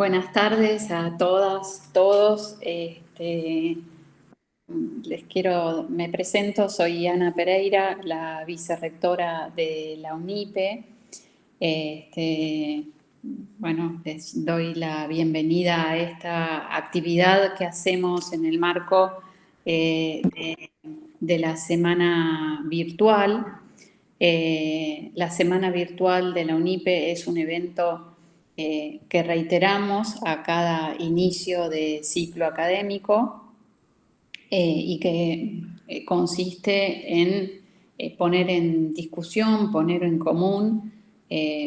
Buenas tardes a todas, todos. Me presento, soy Ana Pereira, la vicerrectora de la UNIPE. Les doy la bienvenida a esta actividad que hacemos en el marco de la semana virtual. La semana virtual de la UNIPE es un evento que reiteramos a cada inicio de ciclo académico y que consiste en poner en discusión, poner en común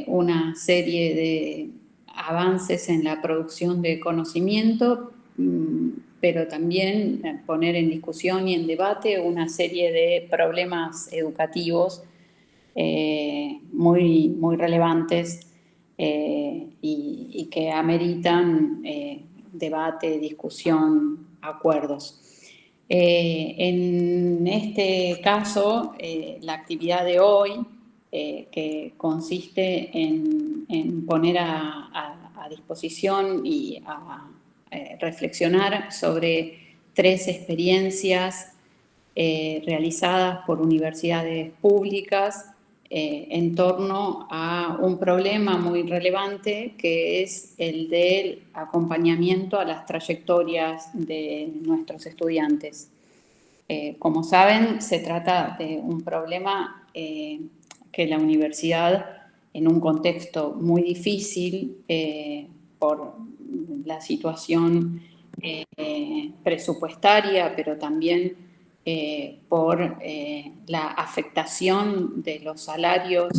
una serie de avances en la producción de conocimiento, pero también poner en discusión y en debate una serie de problemas educativos muy relevantes y que ameritan debate, discusión, acuerdos. En este caso, la actividad de hoy, que consiste en poner a disposición y a reflexionar sobre 3 experiencias realizadas por universidades públicas en torno a un problema muy relevante que es el del acompañamiento a las trayectorias de nuestros estudiantes. Como saben, se trata de un problema que la universidad, en un contexto muy difícil por la situación presupuestaria, pero también por la afectación de los salarios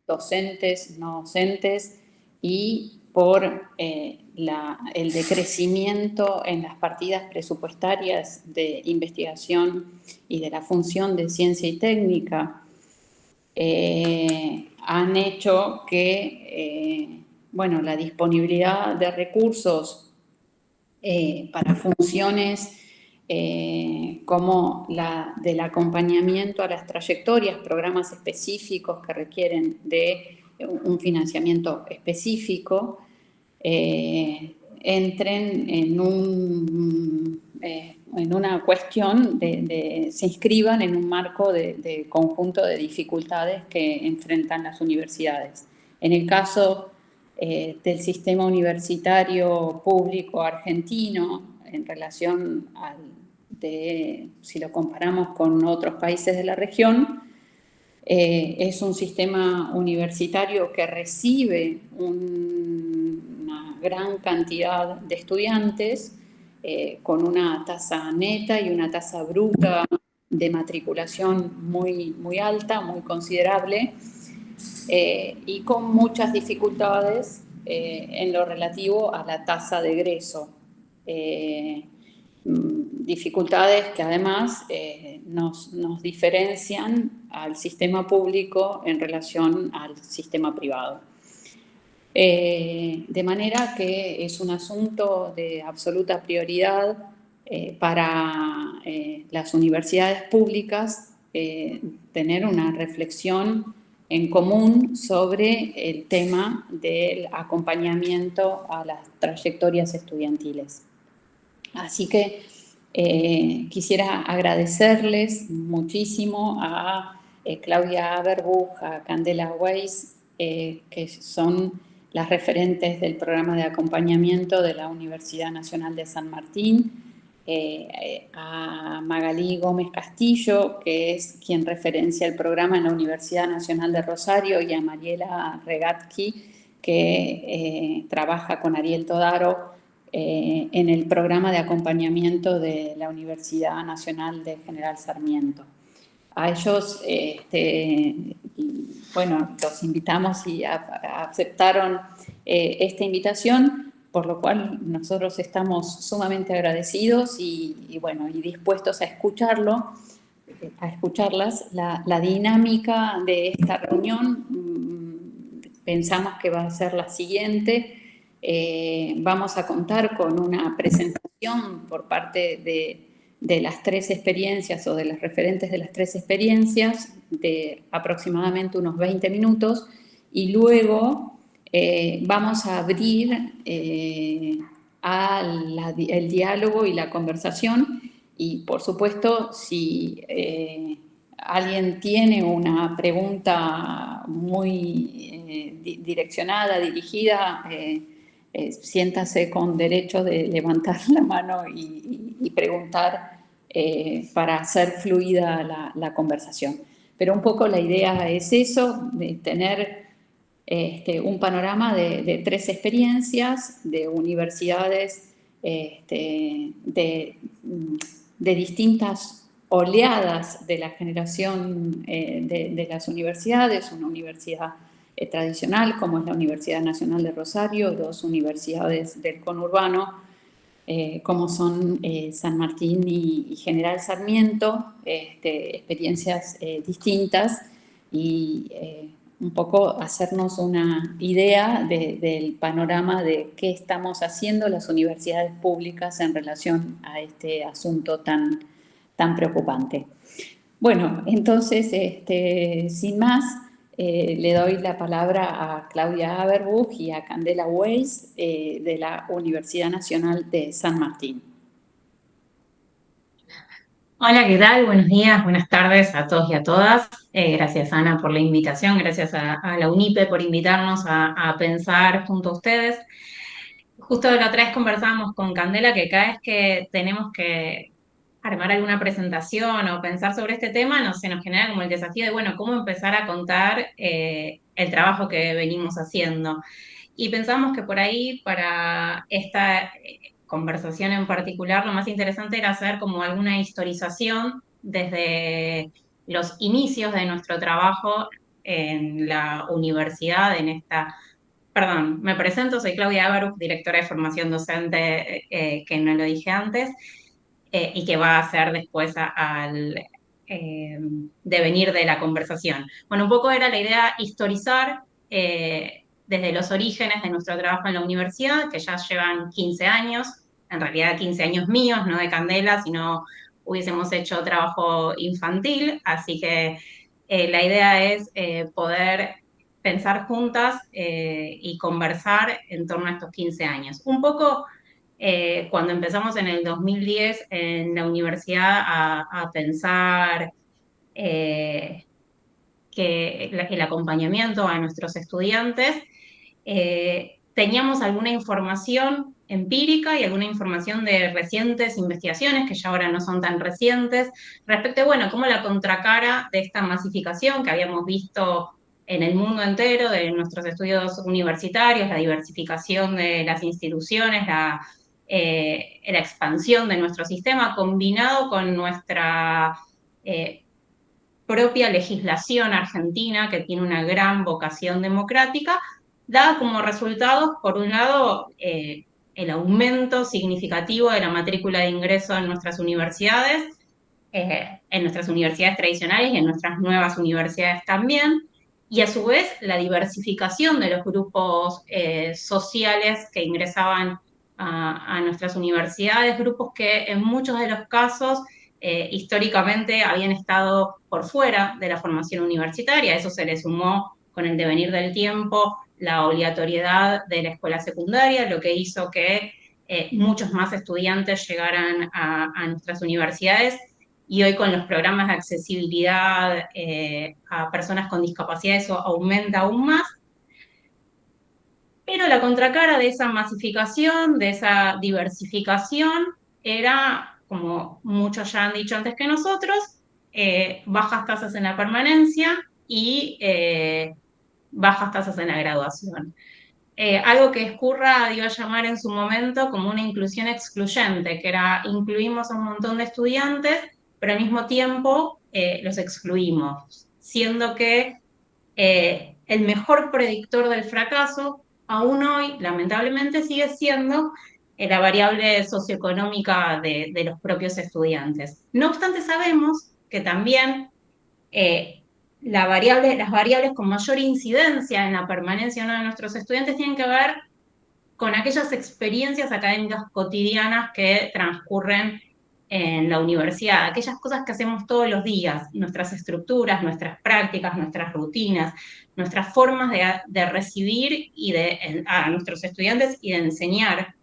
docentes, no docentes, y por el decrecimiento en las partidas presupuestarias de investigación y de la función de ciencia y técnica, han hecho que la disponibilidad de recursos para funciones como la del acompañamiento a las trayectorias, programas específicos que requieren de un financiamiento específico, entren en una cuestión se inscriban en un marco de conjunto de dificultades que enfrentan las universidades. En el caso del sistema universitario público argentino, en relación si lo comparamos con otros países de la región, es un sistema universitario que recibe una gran cantidad de estudiantes con una tasa neta y una tasa bruta de matriculación muy alta, muy considerable, y con muchas dificultades en lo relativo a la tasa de egreso. Dificultades que además nos diferencian al sistema público en relación al sistema privado. De manera que es un asunto de absoluta prioridad para las universidades públicas tener una reflexión en común sobre el tema del acompañamiento a las trayectorias estudiantiles. Así que quisiera agradecerles muchísimo a Claudia Aberbuch, a Candela Weiss, que son las referentes del programa de acompañamiento de la Universidad Nacional de San Martín, a Magalí Gómez Castillo, que es quien referencia el programa en la Universidad Nacional de Rosario, y a Mariela Regatki, que trabaja con Ariel Todaro en el programa de acompañamiento de la Universidad Nacional de General Sarmiento. A ellos, los invitamos y aceptaron esta invitación, por lo cual nosotros estamos sumamente agradecidos y dispuestos a escucharlas. La dinámica de esta reunión pensamos que va a ser la siguiente. Vamos a contar con una presentación por parte de las 3 experiencias o de las referentes de las 3 experiencias de aproximadamente unos 20 minutos, y luego vamos a abrir el diálogo y la conversación y, por supuesto, si alguien tiene una pregunta muy direccionada, dirigida, siéntase con derecho de levantar la mano y preguntar para hacer fluida la conversación. Pero un poco la idea es eso, de tener un panorama de 3 experiencias de universidades de distintas oleadas de la generación de las universidades, una universidad tradicional como es la Universidad Nacional de Rosario, 2 universidades del conurbano como son San Martín y General Sarmiento, experiencias distintas y un poco hacernos una idea del panorama de qué estamos haciendo las universidades públicas en relación a este asunto tan preocupante. Bueno, entonces, sin más, le doy la palabra a Claudia Aberbuch y a Candela Weiss de la Universidad Nacional de San Martín. Hola, ¿qué tal? Buenos días, buenas tardes a todos y a todas. Gracias, Ana, por la invitación. Gracias a la UNIPE por invitarnos a pensar junto a ustedes. Justo la otra vez conversábamos con Candela que cada vez que tenemos que armar alguna presentación o pensar sobre este tema, se nos genera como el desafío de, bueno, cómo empezar a contar el trabajo que venimos haciendo. Y pensamos que por ahí, para esta conversación en particular, lo más interesante era hacer como alguna historización desde los inicios de nuestro trabajo en la universidad, perdón, me presento, soy Claudia Ábaruch, directora de formación docente, que no lo dije antes, y que va a ser después al devenir de la conversación. Bueno, un poco era la idea historizar desde los orígenes de nuestro trabajo en la universidad, que ya llevan 15 años, en realidad 15 años míos, no de Candela, sino hubiésemos hecho trabajo infantil, así que la idea es poder pensar juntas y conversar en torno a estos 15 años. Un poco cuando empezamos en el 2010 en la universidad a pensar eh, que el acompañamiento a nuestros estudiantes, teníamos alguna información empírica y alguna información de recientes investigaciones, que ya ahora no son tan recientes, respecto a, bueno, cómo la contracara de esta masificación que habíamos visto en el mundo entero de nuestros estudios universitarios, la diversificación de las instituciones, la expansión de nuestro sistema, combinado con nuestra propia legislación argentina, que tiene una gran vocación democrática, da como resultados, por un lado, el aumento significativo de la matrícula de ingreso en nuestras universidades tradicionales y en nuestras nuevas universidades también, y a su vez la diversificación de los grupos sociales que ingresaban a nuestras universidades, grupos que en muchos de los casos históricamente habían estado por fuera de la formación universitaria. Eso se le sumó con el devenir del tiempo la obligatoriedad de la escuela secundaria, lo que hizo que muchos más estudiantes llegaran a nuestras universidades, y hoy con los programas de accesibilidad a personas con discapacidad eso aumenta aún más. Pero la contracara de esa masificación, de esa diversificación, era, como muchos ya han dicho antes que nosotros, bajas tasas en la permanencia y bajas tasas en la graduación. Algo que Escurra dio a llamar en su momento como una inclusión excluyente, que era incluimos a un montón de estudiantes, pero al mismo tiempo los excluimos, siendo que el mejor predictor del fracaso, aún hoy, lamentablemente, sigue siendo la variable socioeconómica de los propios estudiantes. No obstante, sabemos que también las variables con mayor incidencia en la permanencia de uno de nuestros estudiantes tienen que ver con aquellas experiencias académicas cotidianas que transcurren en la universidad, aquellas cosas que hacemos todos los días, nuestras estructuras, nuestras prácticas, nuestras rutinas, nuestras formas de recibir a nuestros estudiantes y de enseñar.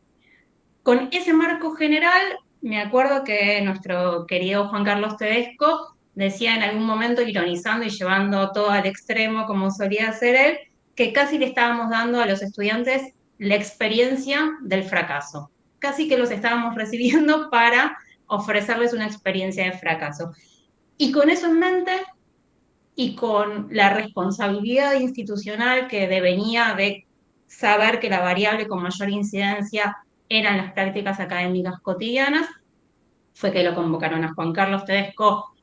Con ese marco general, me acuerdo que nuestro querido Juan Carlos Tedesco decía en algún momento, ironizando y llevando todo al extremo, como solía hacer él, que casi le estábamos dando a los estudiantes la experiencia del fracaso. Casi que los estábamos recibiendo para ofrecerles una experiencia de fracaso. Y con eso en mente, y con la responsabilidad institucional que devenía de saber que la variable con mayor incidencia eran las prácticas académicas cotidianas, fue que lo convocaron a Juan Carlos Tedesco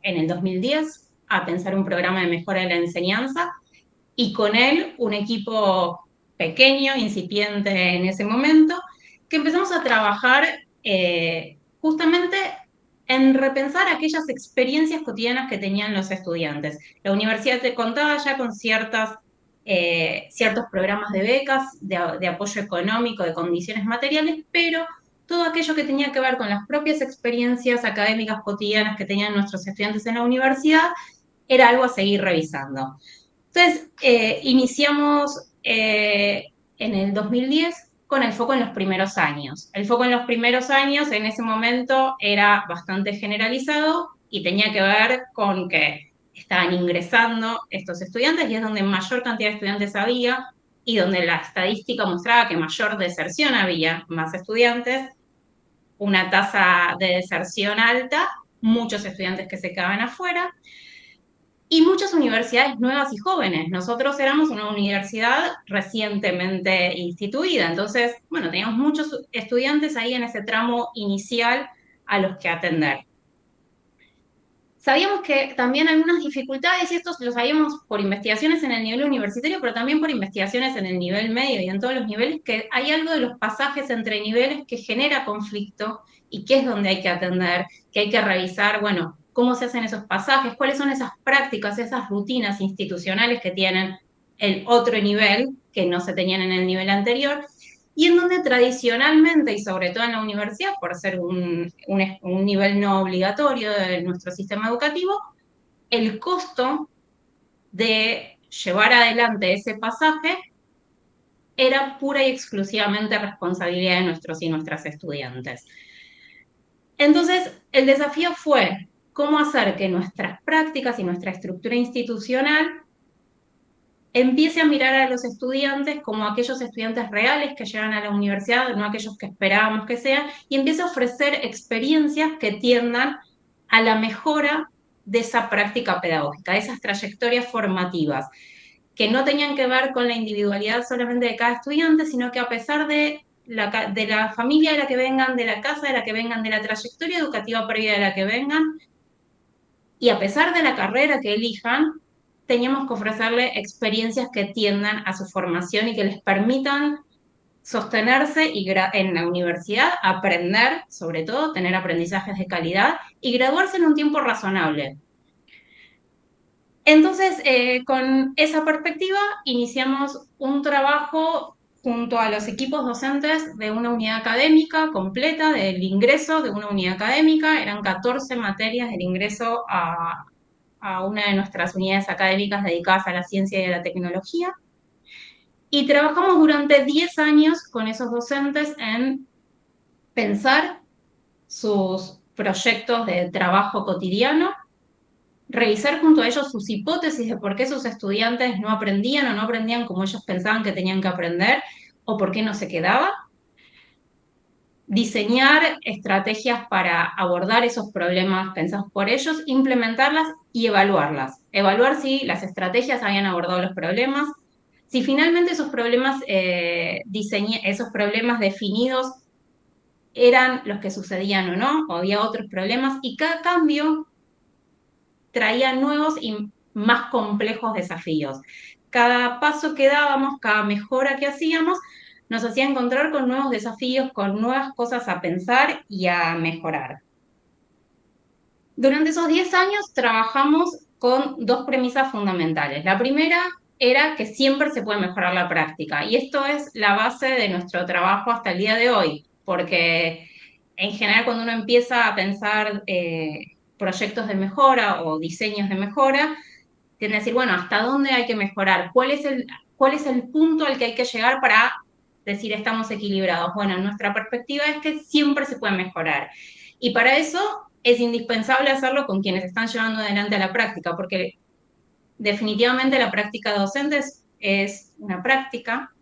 en el 2010 a pensar un programa de mejora de la enseñanza, y con él un equipo pequeño, incipiente en ese momento, que empezamos a trabajar justamente en repensar aquellas experiencias cotidianas que tenían los estudiantes. La universidad te contaba ya con ciertos programas de becas, de apoyo económico, de condiciones materiales, pero todo aquello que tenía que ver con las propias experiencias académicas cotidianas que tenían nuestros estudiantes en la universidad era algo a seguir revisando. Entonces, iniciamos en el 2010 con el foco en los primeros años. El foco en los primeros años en ese momento era bastante generalizado y tenía que ver con que estaban ingresando estos estudiantes y es donde mayor cantidad de estudiantes había y donde la estadística mostraba que mayor deserción había, más estudiantes, una tasa de deserción alta, muchos estudiantes que se quedaban afuera y muchas universidades nuevas y jóvenes. Nosotros éramos una universidad recientemente instituida, entonces, bueno, teníamos muchos estudiantes ahí en ese tramo inicial a los que atender. Sabíamos que también algunas dificultades, y esto lo sabíamos por investigaciones en el nivel universitario, pero también por investigaciones en el nivel medio y en todos los niveles, que hay algo de los pasajes entre niveles que genera conflicto y que es donde hay que atender, que hay que revisar, bueno, cómo se hacen esos pasajes, cuáles son esas prácticas, esas rutinas institucionales que tienen el otro nivel que no se tenían en el nivel anterior, y en donde tradicionalmente, y sobre todo en la universidad, por ser un nivel no obligatorio de nuestro sistema educativo, el costo de llevar adelante ese pasaje era pura y exclusivamente responsabilidad de nuestros y nuestras estudiantes. Entonces, el desafío fue cómo hacer que nuestras prácticas y nuestra estructura institucional empiece a mirar a los estudiantes como aquellos estudiantes reales que llegan a la universidad, no aquellos que esperábamos que sean, y empiece a ofrecer experiencias que tiendan a la mejora de esa práctica pedagógica, de esas trayectorias formativas, que no tenían que ver con la individualidad solamente de cada estudiante, sino que a pesar de la familia de la que vengan, de la casa de la que vengan, de la trayectoria educativa previa de la que vengan, y a pesar de la carrera que elijan, teníamos que ofrecerle experiencias que tiendan a su formación y que les permitan sostenerse en la universidad, aprender, sobre todo, tener aprendizajes de calidad y graduarse en un tiempo razonable. Entonces, con esa perspectiva, iniciamos un trabajo junto a los equipos docentes de una unidad académica completa, del ingreso de una unidad académica. Eran 14 materias del ingreso a una de nuestras unidades académicas dedicadas a la ciencia y a la tecnología. Y trabajamos durante 10 años con esos docentes en pensar sus proyectos de trabajo cotidiano, revisar junto a ellos sus hipótesis de por qué sus estudiantes no aprendían o no aprendían como ellos pensaban que tenían que aprender, o por qué no se quedaba, diseñar estrategias para abordar esos problemas pensados por ellos, implementarlas y evaluarlas. Evaluar si las estrategias habían abordado los problemas, si finalmente esos problemas, esos problemas definidos eran los que sucedían o no, o había otros problemas, y cada cambio traía nuevos y más complejos desafíos. Cada paso que dábamos, cada mejora que hacíamos, nos hacía encontrar con nuevos desafíos, con nuevas cosas a pensar y a mejorar. Durante esos 10 años trabajamos con dos premisas fundamentales. La primera era que siempre se puede mejorar la práctica, y esto es la base de nuestro trabajo hasta el día de hoy, porque en general cuando uno empieza a pensar proyectos de mejora o diseños de mejora, tiende a decir, bueno, ¿hasta dónde hay que mejorar? ¿Cuál es el punto al que hay que llegar para decir estamos equilibrados? Bueno, nuestra perspectiva es que siempre se puede mejorar. Y para eso es indispensable hacerlo con quienes están llevando adelante a la práctica, porque definitivamente la práctica docente es una práctica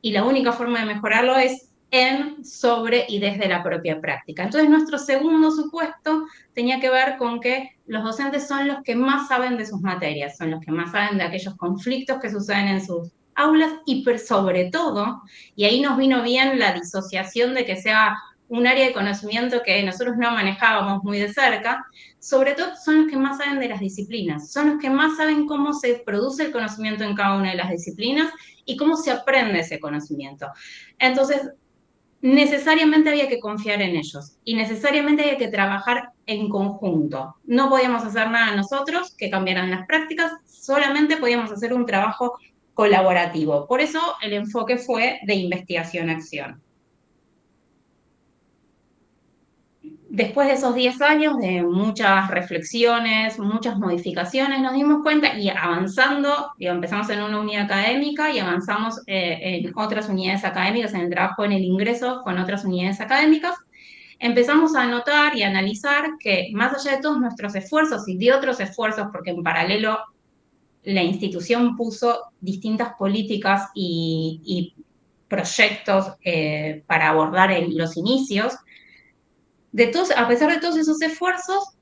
y la única forma de mejorarlo es en, sobre y desde la propia práctica. Entonces, nuestro segundo supuesto tenía que ver con que los docentes son los que más saben de sus materias, son los que más saben de aquellos conflictos que suceden en sus aulas y sobre todo, y ahí nos vino bien la disociación de que sea un área de conocimiento que nosotros no manejábamos muy de cerca, sobre todo son los que más saben de las disciplinas, son los que más saben cómo se produce el conocimiento en cada una de las disciplinas y cómo se aprende ese conocimiento. Entonces, necesariamente había que confiar en ellos y necesariamente había que trabajar en conjunto. No podíamos hacer nada nosotros que cambiaran las prácticas, solamente podíamos hacer un trabajo colaborativo. Por eso el enfoque fue de investigación-acción. Después de esos 10 años de muchas reflexiones, muchas modificaciones, nos dimos cuenta y avanzando, empezamos en una unidad académica y avanzamos en otras unidades académicas, en el trabajo en el ingreso con otras unidades académicas, empezamos a notar y a analizar que más allá de todos nuestros esfuerzos y de otros esfuerzos, porque en paralelo la institución puso distintas políticas y proyectos para abordar los inicios, a pesar de todos esos esfuerzos,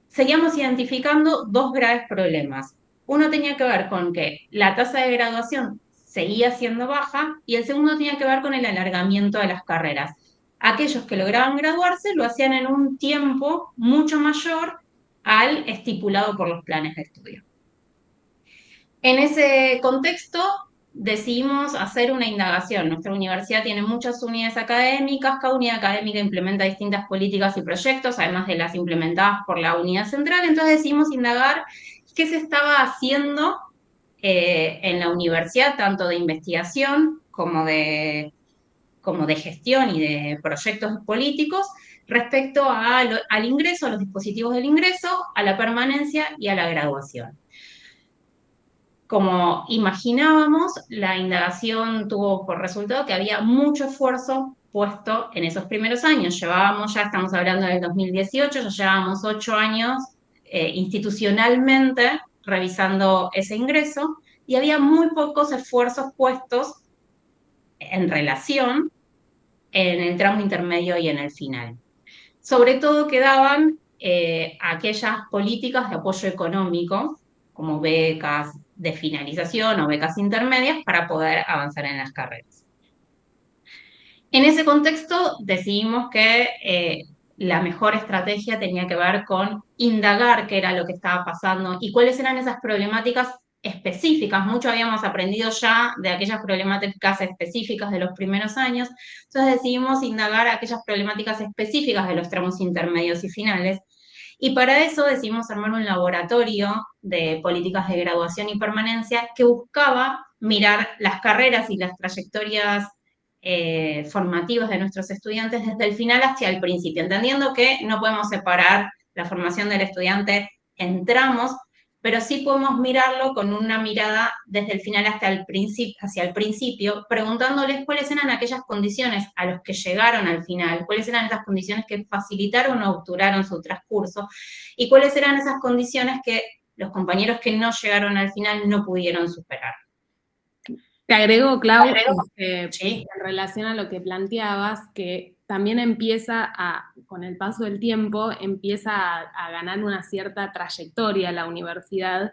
seguíamos identificando dos graves problemas. Uno tenía que ver con que la tasa de graduación seguía siendo baja y el segundo tenía que ver con el alargamiento de las carreras. Aquellos que lograban graduarse lo hacían en un tiempo mucho mayor al estipulado por los planes de estudio. En ese contexto, decidimos hacer una indagación. Nuestra universidad tiene muchas unidades académicas, cada unidad académica implementa distintas políticas y proyectos, además de las implementadas por la unidad central, entonces decidimos indagar qué se estaba haciendo en la universidad, tanto de investigación como de gestión y de proyectos políticos, respecto al ingreso, a los dispositivos del ingreso, a la permanencia y a la graduación. Como imaginábamos, la indagación tuvo por resultado que había mucho esfuerzo puesto en esos primeros años. Ya estamos hablando del 2018, ya llevábamos 8 años institucionalmente revisando ese ingreso y había muy pocos esfuerzos puestos en relación en el tramo intermedio y en el final. Sobre todo quedaban aquellas políticas de apoyo económico, como becas de finalización o becas intermedias, para poder avanzar en las carreras. En ese contexto decidimos que la mejor estrategia tenía que ver con indagar qué era lo que estaba pasando y cuáles eran esas problemáticas específicas. Mucho habíamos aprendido ya de aquellas problemáticas específicas de los primeros años, entonces decidimos indagar aquellas problemáticas específicas de los tramos intermedios y finales. Y para eso decidimos armar un laboratorio de políticas de graduación y permanencia que buscaba mirar las carreras y las trayectorias formativos de nuestros estudiantes desde el final hacia el principio, entendiendo que no podemos separar la formación del estudiante en tramos, pero sí podemos mirarlo con una mirada desde el final hacia el principio, preguntándoles cuáles eran aquellas condiciones a las que llegaron al final, cuáles eran esas condiciones que facilitaron o obturaron su transcurso, y cuáles eran esas condiciones que los compañeros que no llegaron al final no pudieron superar. Te agrego, Clau, Sí. en relación a lo que planteabas, que también con el paso del tiempo, empieza a ganar una cierta trayectoria la universidad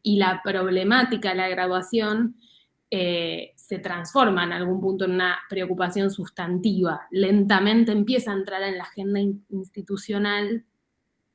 y la problemática de la graduación se transforma en algún punto en una preocupación sustantiva. Lentamente empieza a entrar en la agenda institucional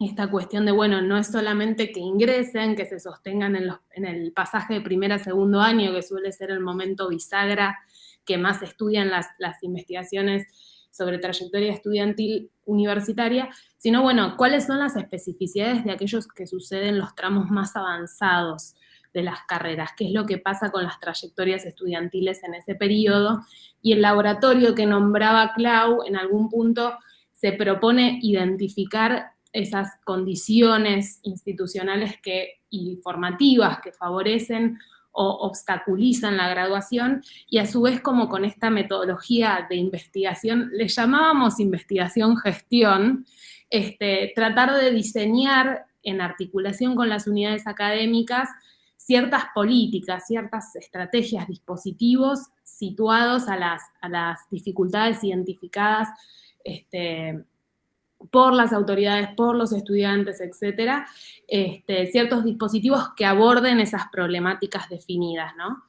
esta cuestión de, bueno, no es solamente que ingresen, que se sostengan en el pasaje de primer a segundo año, que suele ser el momento bisagra que más estudian las investigaciones sobre trayectoria estudiantil universitaria, sino, bueno, cuáles son las especificidades de aquellos que suceden en los tramos más avanzados de las carreras, qué es lo que pasa con las trayectorias estudiantiles en ese periodo, y el laboratorio que nombraba Clau en algún punto se propone identificar esas condiciones institucionales y formativas que favorecen o obstaculizan la graduación, y a su vez como con esta metodología de investigación, le llamábamos investigación-gestión, tratar de diseñar en articulación con las unidades académicas ciertas políticas, ciertas estrategias, dispositivos situados a las dificultades identificadas por las autoridades, por los estudiantes, etcétera, ciertos dispositivos que aborden esas problemáticas definidas, ¿no?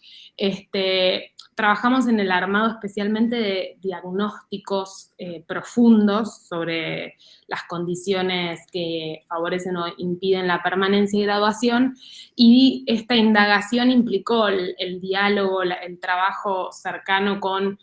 Trabajamos en el armado especialmente de diagnósticos profundos sobre las condiciones que favorecen o impiden la permanencia y graduación, y esta indagación implicó el diálogo, el trabajo cercano con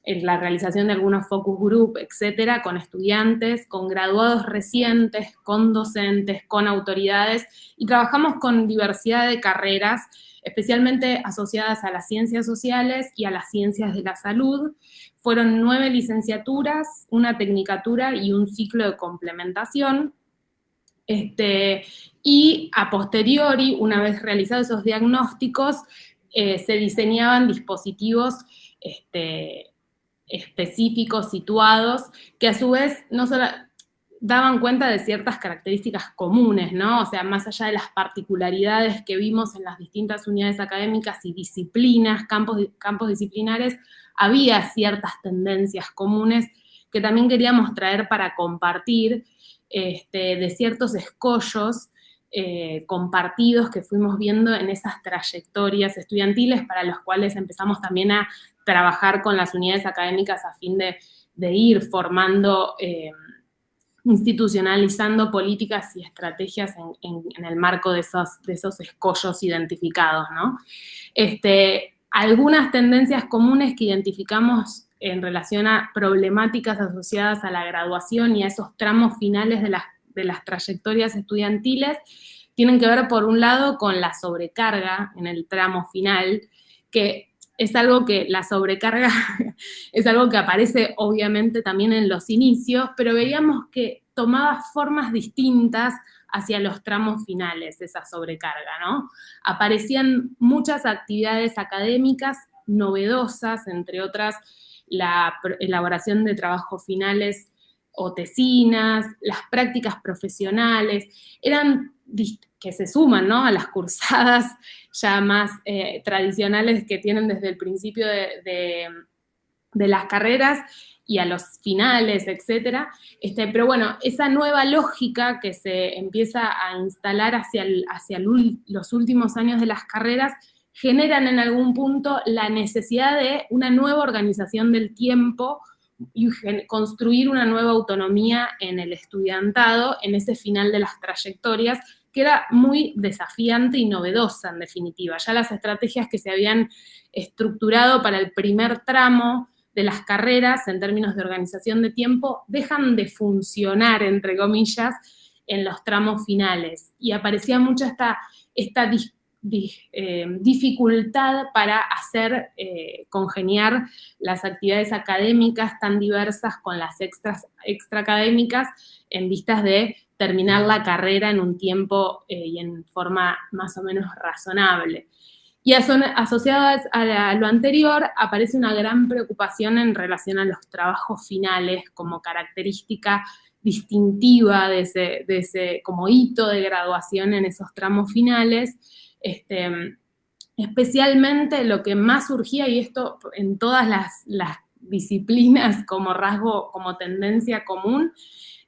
la realización de algunos focus group, etcétera, con estudiantes, con graduados recientes, con docentes, con autoridades, y trabajamos con diversidad de carreras, especialmente asociadas a las ciencias sociales y a las ciencias de la salud. Fueron 9 licenciaturas, una tecnicatura y un ciclo de complementación. Y a posteriori, una vez realizados esos diagnósticos, se diseñaban dispositivos específicos, situados, que a su vez no solo daban cuenta de ciertas características comunes, ¿no? O sea, más allá de las particularidades que vimos en las distintas unidades académicas y disciplinas, campos disciplinares, había ciertas tendencias comunes que también queríamos traer para compartir, de ciertos escollos compartidos que fuimos viendo en esas trayectorias estudiantiles, para los cuales empezamos también a trabajar con las unidades académicas a fin de ir formando, institucionalizando políticas y estrategias en el marco de esos escollos identificados, ¿no? Algunas tendencias comunes que identificamos en relación a problemáticas asociadas a la graduación y a esos tramos finales de las trayectorias estudiantiles tienen que ver, por un lado, con la sobrecarga en el tramo final, que es algo que la sobrecarga es algo que aparece obviamente también en los inicios, pero veíamos que tomaba formas distintas hacia los tramos finales, esa sobrecarga, ¿no? Aparecían muchas actividades académicas novedosas, entre otras la elaboración de trabajos finales o tesinas, las prácticas profesionales, que se suman, ¿no?, a las cursadas ya más tradicionales que tienen desde el principio de las carreras y a los finales, etcétera. Pero bueno, esa nueva lógica que se empieza a instalar hacia los últimos años de las carreras generan en algún punto la necesidad de una nueva organización del tiempo y construir una nueva autonomía en el estudiantado, en ese final de las trayectorias, que era muy desafiante y novedosa, en definitiva. Ya las estrategias que se habían estructurado para el primer tramo de las carreras, en términos de organización de tiempo, dejan de funcionar, entre comillas, en los tramos finales. Y aparecía mucho esta dificultad para hacer congeniar las actividades académicas tan diversas con las extraacadémicas en vistas de terminar la carrera en un tiempo y en forma más o menos razonable. Y asociadas a lo anterior, aparece una gran preocupación en relación a los trabajos finales como característica distintiva de ese como hito de graduación en esos tramos finales. Especialmente lo que más surgía, y esto en todas las disciplinas como rasgo, como tendencia común,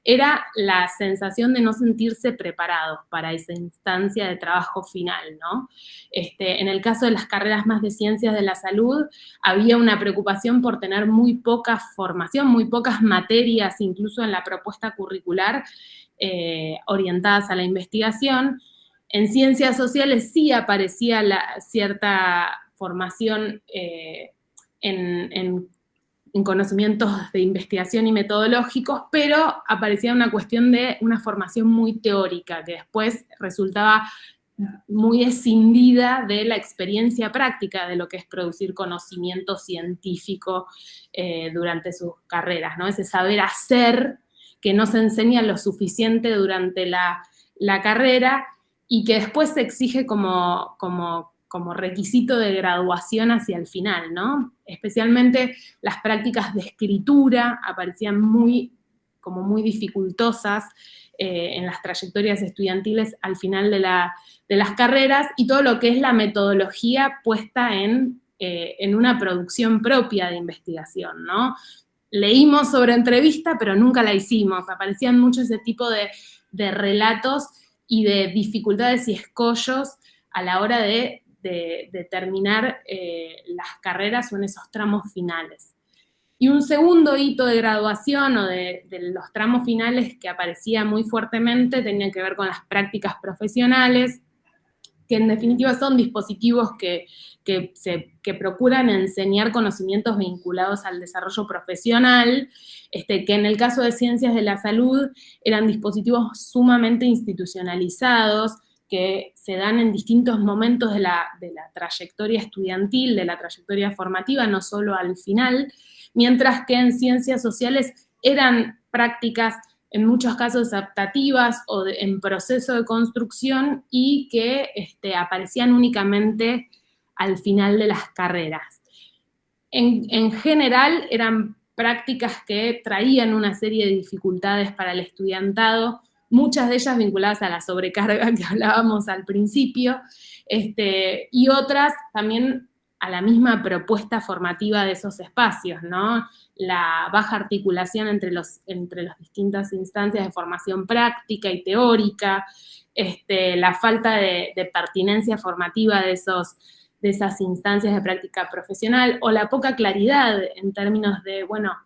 era la sensación de no sentirse preparados para esa instancia de trabajo final, ¿no? En el caso de las carreras más de ciencias de la salud, había una preocupación por tener muy poca formación, muy pocas materias, incluso en la propuesta curricular, orientadas a la investigación. En ciencias sociales sí aparecía cierta formación en conocimientos de investigación y metodológicos, pero aparecía una cuestión de una formación muy teórica, que después resultaba muy escindida de la experiencia práctica de lo que es producir conocimiento científico durante sus carreras, ¿no? Ese saber hacer que no se enseña lo suficiente durante la carrera y que después se exige como requisito de graduación hacia el final, ¿no? Especialmente las prácticas de escritura aparecían muy dificultosas en las trayectorias estudiantiles al final de las carreras, y todo lo que es la metodología puesta en una producción propia de investigación, ¿no? Leímos sobre entrevista, pero nunca la hicimos. Aparecían mucho ese tipo de relatos y de dificultades y escollos a la hora de terminar las carreras o en esos tramos finales. Y un segundo hito de graduación o de los tramos finales que aparecía muy fuertemente tenía que ver con las prácticas profesionales, que en definitiva son dispositivos que procuran enseñar conocimientos vinculados al desarrollo profesional, que en el caso de ciencias de la salud eran dispositivos sumamente institucionalizados, que se dan en distintos momentos de la trayectoria estudiantil, de la trayectoria formativa, no solo al final, mientras que en ciencias sociales eran prácticas en muchos casos adaptativas o en proceso de construcción y que aparecían únicamente al final de las carreras. En general eran prácticas que traían una serie de dificultades para el estudiantado, muchas de ellas vinculadas a la sobrecarga que hablábamos al principio, y otras también a la misma propuesta formativa de esos espacios, ¿no? La baja articulación entre las distintas instancias de formación práctica y teórica, la falta de pertinencia formativa de esas instancias de práctica profesional, o la poca claridad en términos de, bueno,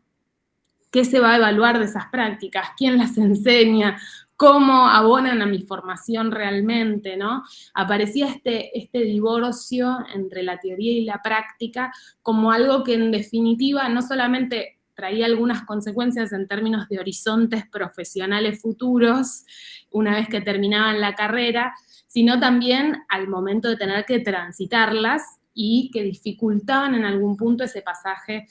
¿qué se va a evaluar de esas prácticas? ¿Quién las enseña? ¿Cómo abonan a mi formación realmente, ¿no? Aparecía este divorcio entre la teoría y la práctica como algo que en definitiva no solamente traía algunas consecuencias en términos de horizontes profesionales futuros una vez que terminaban la carrera, sino también al momento de tener que transitarlas y que dificultaban en algún punto ese pasaje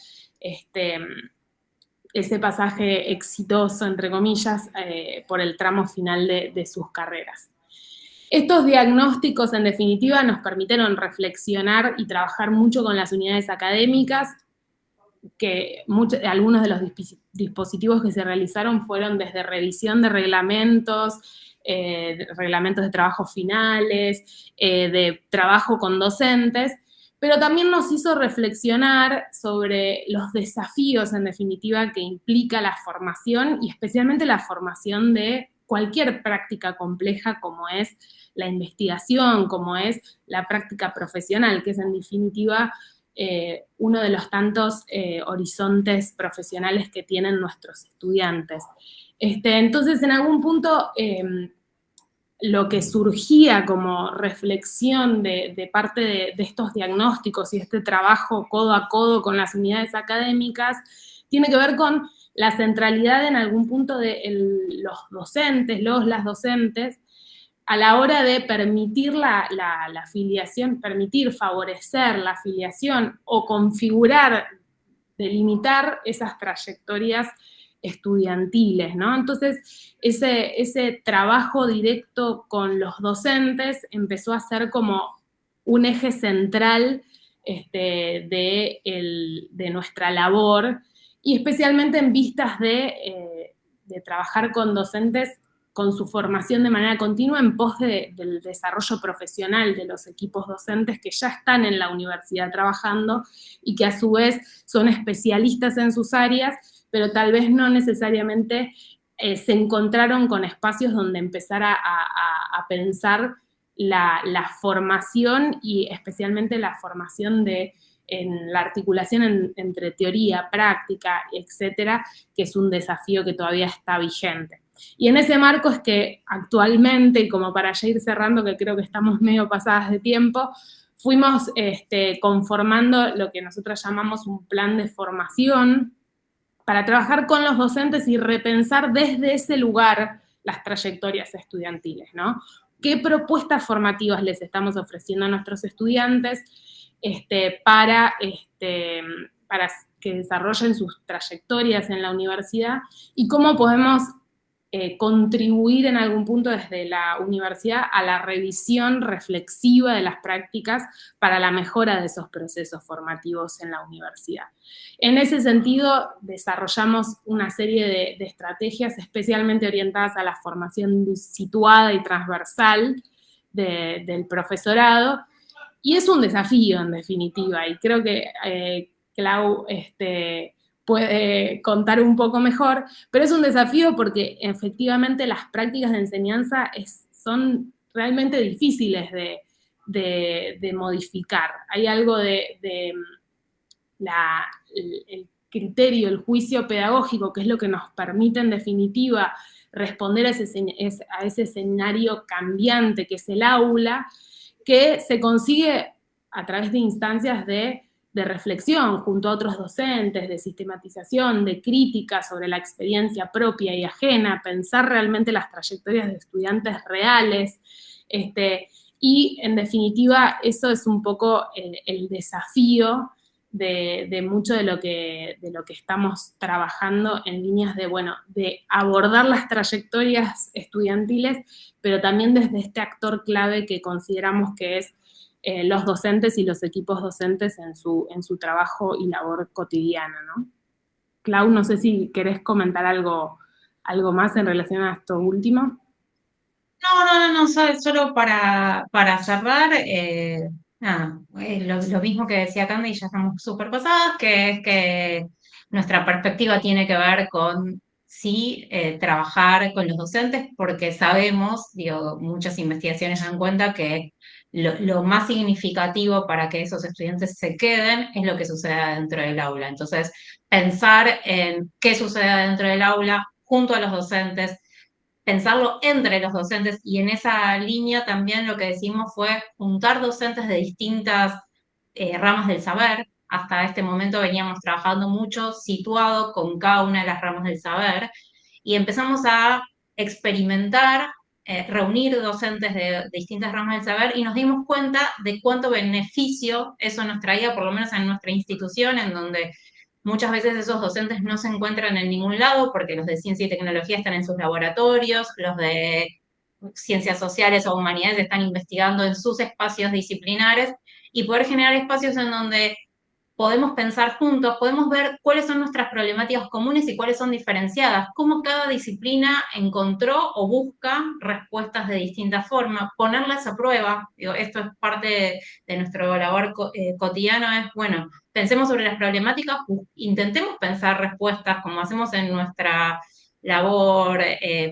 exitoso, entre comillas, por el tramo final de sus carreras. Estos diagnósticos, en definitiva, nos permitieron reflexionar y trabajar mucho con las unidades académicas, que algunos de los dispositivos que se realizaron fueron desde revisión de reglamentos de trabajo finales, de trabajo con docentes, pero también nos hizo reflexionar sobre los desafíos, en definitiva, que implica la formación, y especialmente la formación de cualquier práctica compleja como es la investigación, como es la práctica profesional, que es en definitiva uno de los tantos horizontes profesionales que tienen nuestros estudiantes. Entonces, en algún punto, lo que surgía como reflexión de parte de estos diagnósticos y este trabajo codo a codo con las unidades académicas tiene que ver con la centralidad en algún punto de los docentes, las docentes, a la hora de permitir la afiliación, permitir, favorecer la afiliación o configurar, delimitar esas trayectorias estudiantiles, ¿no? Entonces, ese trabajo directo con los docentes empezó a ser como un eje central de nuestra labor, y especialmente en vistas de trabajar con docentes con su formación de manera continua en pos del desarrollo profesional de los equipos docentes que ya están en la universidad trabajando y que a su vez son especialistas en sus áreas, pero tal vez no necesariamente se encontraron con espacios donde empezar a pensar la formación, y especialmente la formación en la articulación entre teoría, práctica, etcétera, que es un desafío que todavía está vigente. Y en ese marco es que actualmente, y como para ya ir cerrando, que creo que estamos medio pasadas de tiempo, fuimos conformando lo que nosotros llamamos un plan de formación para trabajar con los docentes y repensar desde ese lugar las trayectorias estudiantiles, ¿no? qué propuestas formativas les estamos ofreciendo a nuestros estudiantes para que desarrollen sus trayectorias en la universidad y cómo podemos contribuir en algún punto desde la universidad a la revisión reflexiva de las prácticas para la mejora de esos procesos formativos en la universidad. En ese sentido, desarrollamos una serie de estrategias especialmente orientadas a la formación situada y transversal del profesorado, y es un desafío, en definitiva, y creo que Clau puede contar un poco mejor, pero es un desafío porque efectivamente las prácticas de enseñanza son realmente difíciles de modificar. Hay algo el criterio, el juicio pedagógico, que es lo que nos permite en definitiva responder a ese escenario cambiante que es el aula, que se consigue a través de instancias de reflexión junto a otros docentes, de sistematización, de crítica sobre la experiencia propia y ajena, pensar realmente las trayectorias de estudiantes reales, y en definitiva eso es un poco el desafío de mucho de lo que estamos trabajando en líneas de abordar las trayectorias estudiantiles, pero también desde este actor clave que consideramos que es los docentes y los equipos docentes en su trabajo y labor cotidiana, ¿no? Clau, no sé si querés comentar algo más en relación a esto último. No, solo para cerrar, lo mismo que decía Candy, ya estamos súper pasadas, que es que nuestra perspectiva tiene que ver con sí trabajar con los docentes, porque sabemos, muchas investigaciones dan cuenta que lo más significativo para que esos estudiantes se queden es lo que sucede dentro del aula. Entonces, pensar en qué sucede dentro del aula junto a los docentes, pensarlo entre los docentes, y en esa línea también lo que decimos fue juntar docentes de distintas ramas del saber. Hasta este momento veníamos trabajando mucho situado con cada una de las ramas del saber y empezamos a experimentar, reunir docentes de distintas ramas del saber y nos dimos cuenta de cuánto beneficio eso nos traía, por lo menos en nuestra institución, en donde muchas veces esos docentes no se encuentran en ningún lado porque los de ciencia y tecnología están en sus laboratorios, los de ciencias sociales o humanidades están investigando en sus espacios disciplinares, y poder generar espacios en donde podemos pensar juntos, podemos ver cuáles son nuestras problemáticas comunes y cuáles son diferenciadas, cómo cada disciplina encontró o busca respuestas de distinta forma, ponerlas a prueba. Esto es parte de nuestro labor cotidiano, es, pensemos sobre las problemáticas, intentemos pensar respuestas como hacemos en nuestra labor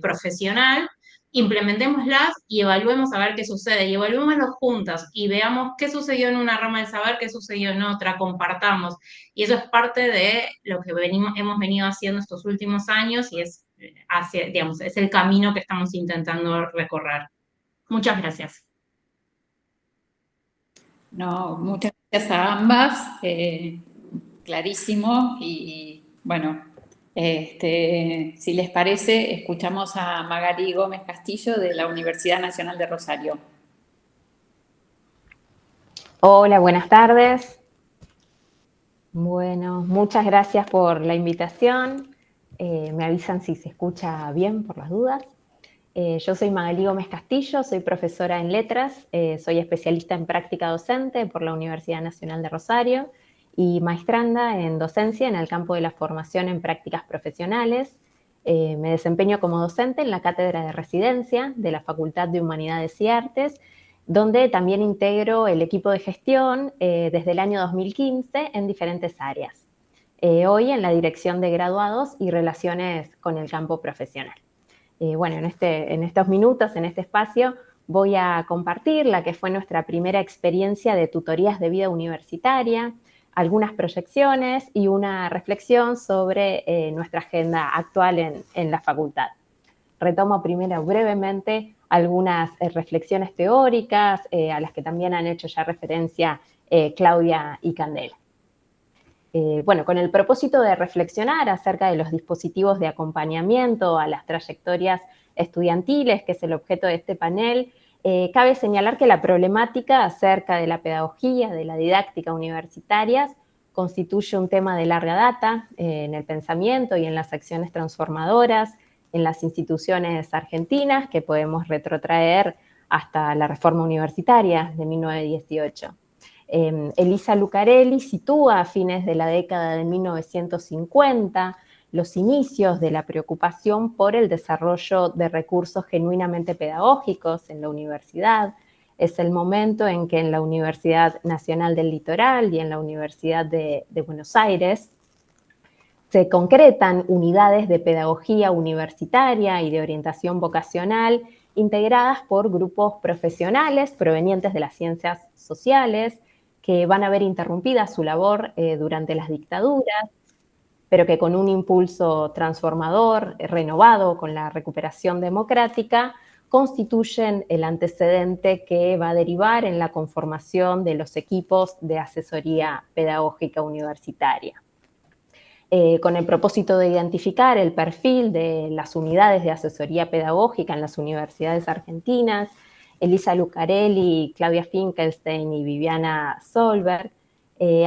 profesional, implementémoslas y evaluemos a ver qué sucede, y evaluémoslo juntas y veamos qué sucedió en una rama del saber, qué sucedió en otra, compartamos. Y eso es parte de lo que hemos venido haciendo estos últimos años y es el camino que estamos intentando recorrer. Muchas gracias. No, muchas gracias a ambas, clarísimo, y bueno, si les parece, escuchamos a Magalí Gómez Castillo de la Universidad Nacional de Rosario. Hola, buenas tardes. Bueno, muchas gracias por la invitación. Me avisan si se escucha bien por las dudas. Yo soy Magalí Gómez Castillo, soy profesora en letras, soy especialista en práctica docente por la Universidad Nacional de Rosario y maestranda en docencia en el campo de la formación en prácticas profesionales. Me desempeño como docente en la Cátedra de Residencia de la Facultad de Humanidades y Artes, donde también integro el equipo de gestión desde el año 2015 en diferentes áreas. Hoy en la dirección de graduados y relaciones con el campo profesional. En estos minutos, en este espacio, voy a compartir la que fue nuestra primera experiencia de tutorías de vida universitaria, algunas proyecciones y una reflexión sobre nuestra agenda actual en la facultad. Retomo primero brevemente algunas reflexiones teóricas a las que también han hecho ya referencia Claudia y Candela. Con el propósito de reflexionar acerca de los dispositivos de acompañamiento a las trayectorias estudiantiles, que es el objeto de este panel, cabe señalar que la problemática acerca de la pedagogía, de la didáctica universitarias, constituye un tema de larga data en el pensamiento y en las acciones transformadoras en las instituciones argentinas, que podemos retrotraer hasta la reforma universitaria de 1918. Elisa Lucarelli sitúa a fines de la década de 1950 los inicios de la preocupación por el desarrollo de recursos genuinamente pedagógicos en la universidad. Es el momento en que en la Universidad Nacional del Litoral y en la Universidad de Buenos Aires se concretan unidades de pedagogía universitaria y de orientación vocacional integradas por grupos profesionales provenientes de las ciencias sociales que van a ver interrumpida su labor durante las dictaduras, pero que con un impulso transformador, renovado con la recuperación democrática, constituyen el antecedente que va a derivar en la conformación de los equipos de asesoría pedagógica universitaria. Con el propósito de identificar el perfil de las unidades de asesoría pedagógica en las universidades argentinas, Elisa Lucarelli, Claudia Finkelstein y Viviana Solberg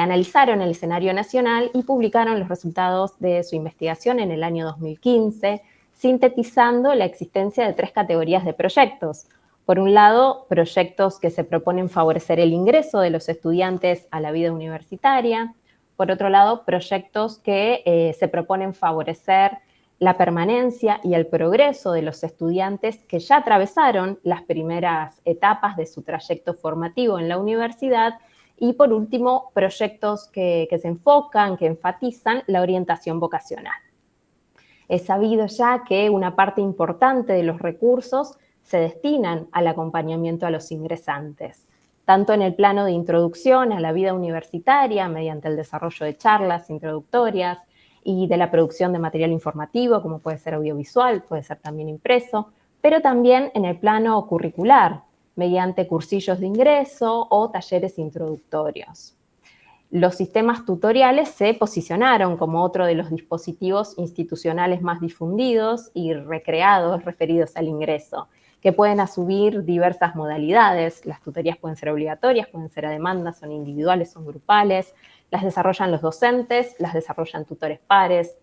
analizaron el escenario nacional y publicaron los resultados de su investigación en el año 2015, sintetizando la existencia de 3 categorías de proyectos. Por un lado, proyectos que se proponen favorecer el ingreso de los estudiantes a la vida universitaria. Por otro lado, proyectos que se proponen favorecer la permanencia y el progreso de los estudiantes que ya atravesaron las primeras etapas de su trayecto formativo en la universidad. Y por último, proyectos que se enfocan, que enfatizan la orientación vocacional. Es sabido ya que una parte importante de los recursos se destinan al acompañamiento a los ingresantes, tanto en el plano de introducción a la vida universitaria, mediante el desarrollo de charlas introductorias y de la producción de material informativo, como puede ser audiovisual, puede ser también impreso, pero también en el plano curricular, mediante cursillos de ingreso o talleres introductorios. Los sistemas tutoriales se posicionaron como otro de los dispositivos institucionales más difundidos y recreados referidos al ingreso, que pueden asumir diversas modalidades. Las tutorías pueden ser obligatorias, pueden ser a demanda, son individuales, son grupales, las desarrollan los docentes, las desarrollan tutores pares,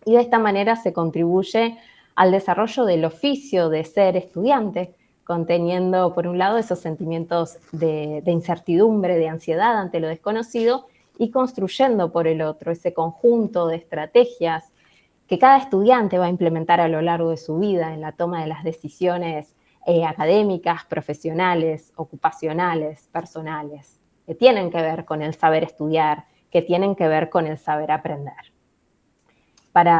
y de esta manera se contribuye al desarrollo del oficio de ser estudiante, conteniendo, por un lado, esos sentimientos de incertidumbre, de ansiedad ante lo desconocido, y construyendo, por el otro, ese conjunto de estrategias que cada estudiante va a implementar a lo largo de su vida en la toma de las decisiones académicas, profesionales, ocupacionales, personales, que tienen que ver con el saber estudiar, que tienen que ver con el saber aprender. Para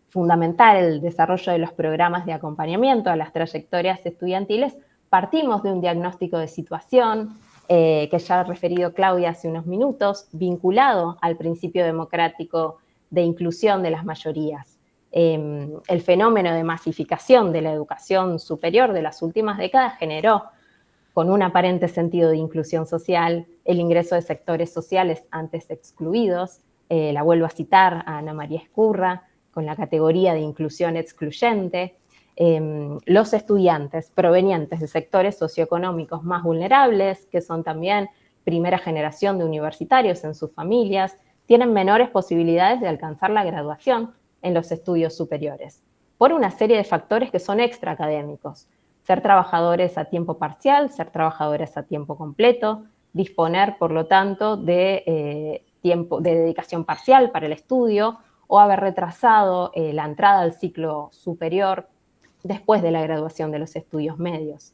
fundamentar el desarrollo de los programas de acompañamiento a las trayectorias estudiantiles, partimos de un diagnóstico de situación que ya ha referido Claudia hace unos minutos, vinculado al principio democrático de inclusión de las mayorías. El fenómeno de masificación de la educación superior de las últimas décadas generó, con un aparente sentido de inclusión social, el ingreso de sectores sociales antes excluidos. La vuelvo a citar a Ana María Escurra, con la categoría de inclusión excluyente. Los estudiantes provenientes de sectores socioeconómicos más vulnerables, que son también primera generación de universitarios en sus familias, tienen menores posibilidades de alcanzar la graduación en los estudios superiores, por una serie de factores que son extraacadémicos. Ser trabajadores a tiempo parcial, ser trabajadores a tiempo completo, disponer, por lo tanto, de tiempo de dedicación parcial para el estudio, o haber retrasado la entrada al ciclo superior después de la graduación de los estudios medios.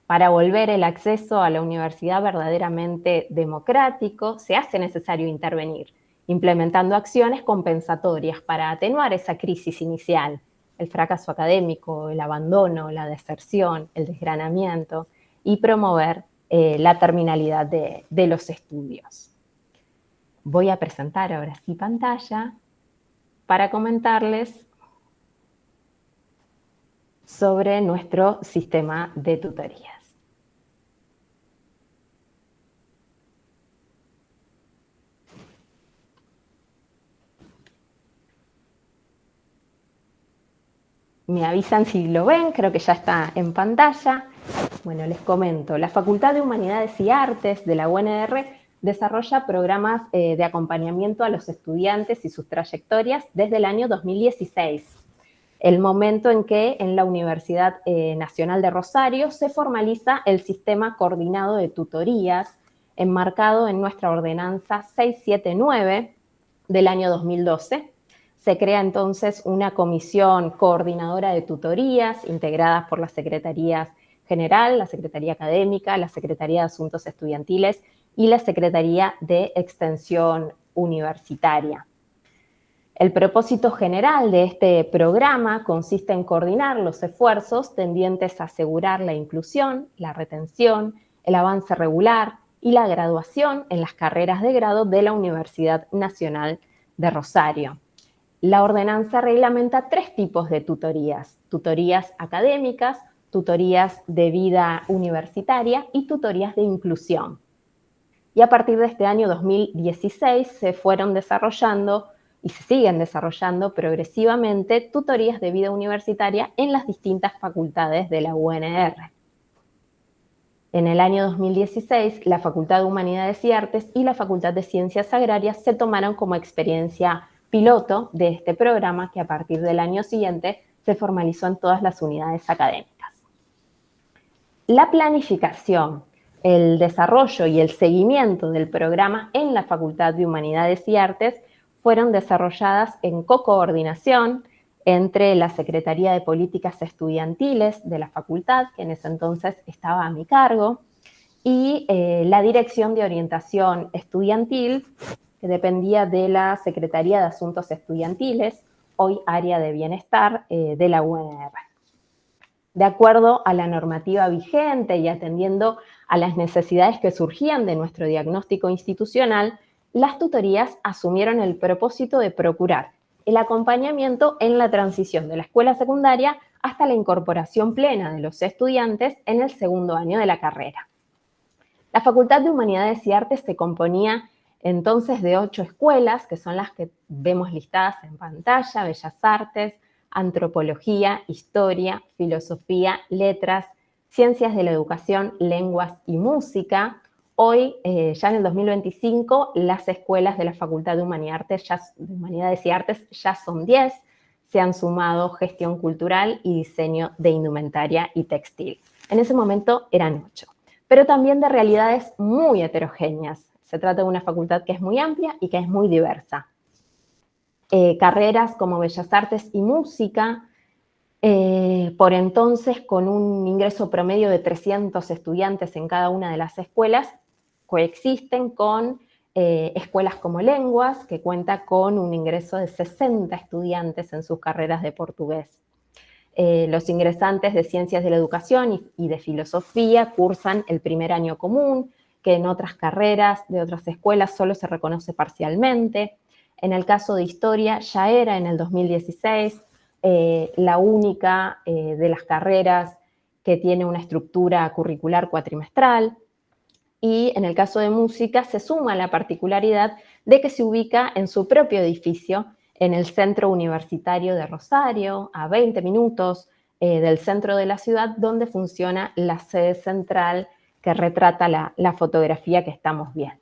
Para volver el acceso a la universidad verdaderamente democrático, se hace necesario intervenir, implementando acciones compensatorias para atenuar esa crisis inicial, el fracaso académico, el abandono, la deserción, el desgranamiento, y promover la terminalidad de los estudios. Voy a presentar ahora sí pantalla para comentarles sobre nuestro sistema de tutorías. Me avisan si lo ven, creo que ya está en pantalla. Bueno, les comento, la Facultad de Humanidades y Artes de la UNR desarrolla programas de acompañamiento a los estudiantes y sus trayectorias desde el año 2016, el momento en que en la Universidad Nacional de Rosario se formaliza el sistema coordinado de tutorías enmarcado en nuestra ordenanza 679 del año 2012. Se crea entonces una comisión coordinadora de tutorías integradas por las secretarías general, la Secretaría Académica, la Secretaría de Asuntos Estudiantiles y la Secretaría de Extensión Universitaria. El propósito general de este programa consiste en coordinar los esfuerzos tendientes a asegurar la inclusión, la retención, el avance regular y la graduación en las carreras de grado de la Universidad Nacional de Rosario. La ordenanza reglamenta 3 tipos de tutorías: tutorías académicas, tutorías de vida universitaria y tutorías de inclusión. Y a partir de este año 2016 se fueron desarrollando y se siguen desarrollando progresivamente tutorías de vida universitaria en las distintas facultades de la UNR. En el año 2016, la Facultad de Humanidades y Artes y la Facultad de Ciencias Agrarias se tomaron como experiencia piloto de este programa, que a partir del año siguiente se formalizó en todas las unidades académicas. La planificación, el desarrollo y el seguimiento del programa en la Facultad de Humanidades y Artes fueron desarrolladas en cocoordinación entre la Secretaría de Políticas Estudiantiles de la facultad, que en ese entonces estaba a mi cargo, y la Dirección de Orientación Estudiantil, que dependía de la Secretaría de Asuntos Estudiantiles, hoy Área de Bienestar de la UNR. De acuerdo a la normativa vigente y atendiendo a las necesidades que surgían de nuestro diagnóstico institucional, las tutorías asumieron el propósito de procurar el acompañamiento en la transición de la escuela secundaria hasta la incorporación plena de los estudiantes en el segundo año de la carrera. La Facultad de Humanidades y Artes se componía entonces de 8 escuelas, que son las que vemos listadas en pantalla: Bellas Artes, Antropología, Historia, Filosofía, Letras, Ciencias de la Educación, Lenguas y Música. Hoy, ya en el 2025, las escuelas de la Facultad de Humanidades y Artes ya son 10, se han sumado Gestión Cultural y Diseño de Indumentaria y Textil. En ese momento eran 8, pero también de realidades muy heterogéneas. Se trata de una facultad que es muy amplia y que es muy diversa. Carreras como Bellas Artes y Música, por entonces con un ingreso promedio de 300 estudiantes en cada una de las escuelas, coexisten con escuelas como Lenguas, que cuenta con un ingreso de 60 estudiantes en sus carreras de portugués. Los ingresantes de Ciencias de la Educación y de Filosofía cursan el primer año común, que en otras carreras de otras escuelas solo se reconoce parcialmente. En el caso de Historia ya era en el 2016 la única de las carreras que tiene una estructura curricular cuatrimestral. Y en el caso de Música se suma la particularidad de que se ubica en su propio edificio, en el Centro Universitario de Rosario, a 20 minutos del centro de la ciudad, donde funciona la sede central que retrata la fotografía que estamos viendo.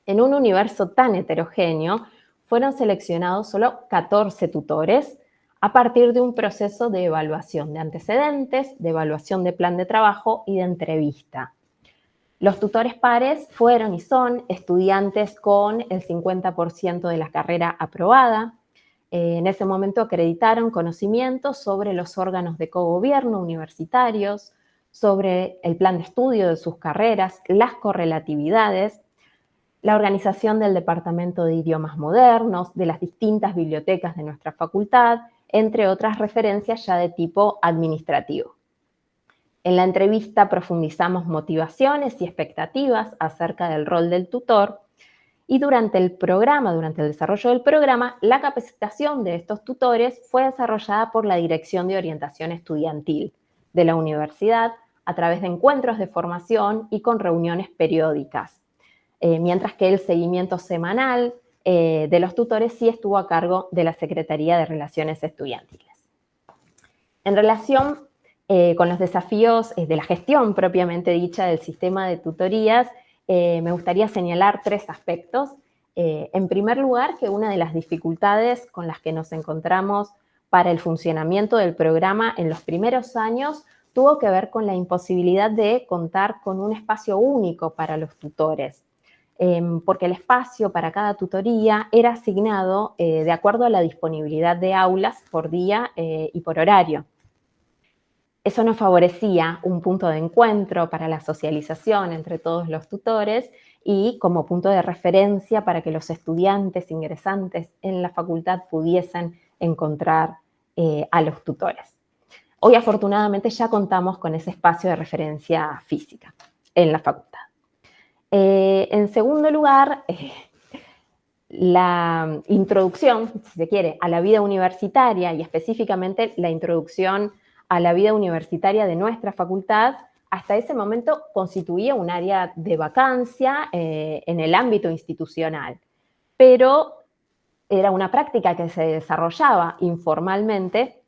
En un universo tan heterogéneo, fueron seleccionados solo 14 tutores a partir de un proceso de evaluación de antecedentes, de evaluación de plan de trabajo y de entrevista. Los tutores pares fueron y son estudiantes con el 50% de la carrera aprobada. En ese momento acreditaron conocimientos sobre los órganos de cogobierno universitarios, sobre el plan de estudio de sus carreras, las correlatividades, la organización del Departamento de Idiomas Modernos, de las distintas bibliotecas de nuestra facultad, entre otras referencias ya de tipo administrativo. En la entrevista profundizamos motivaciones y expectativas acerca del rol del tutor, y durante el desarrollo del programa, la capacitación de estos tutores fue desarrollada por la Dirección de Orientación Estudiantil de la universidad a través de encuentros de formación y con reuniones periódicas, mientras que el seguimiento semanal de los tutores sí estuvo a cargo de la Secretaría de Relaciones Estudiantiles. En relación Con los desafíos de la gestión propiamente dicha del sistema de tutorías, me gustaría señalar 3 aspectos. En primer lugar, que una de las dificultades con las que nos encontramos para el funcionamiento del programa en los primeros años tuvo que ver con la imposibilidad de contar con un espacio único para los tutores, porque el espacio para cada tutoría era asignado de acuerdo a la disponibilidad de aulas por día y por horario. Eso no favorecía un punto de encuentro para la socialización entre todos los tutores y como punto de referencia para que los estudiantes ingresantes en la facultad pudiesen encontrar a los tutores. Hoy, afortunadamente, ya contamos con ese espacio de referencia física en la facultad. En segundo lugar, la introducción, si se quiere, a la vida universitaria y específicamente la introducción a la vida universitaria de nuestra facultad, hasta ese momento constituía un área de vacancia en el ámbito institucional, pero era una práctica que se desarrollaba informalmente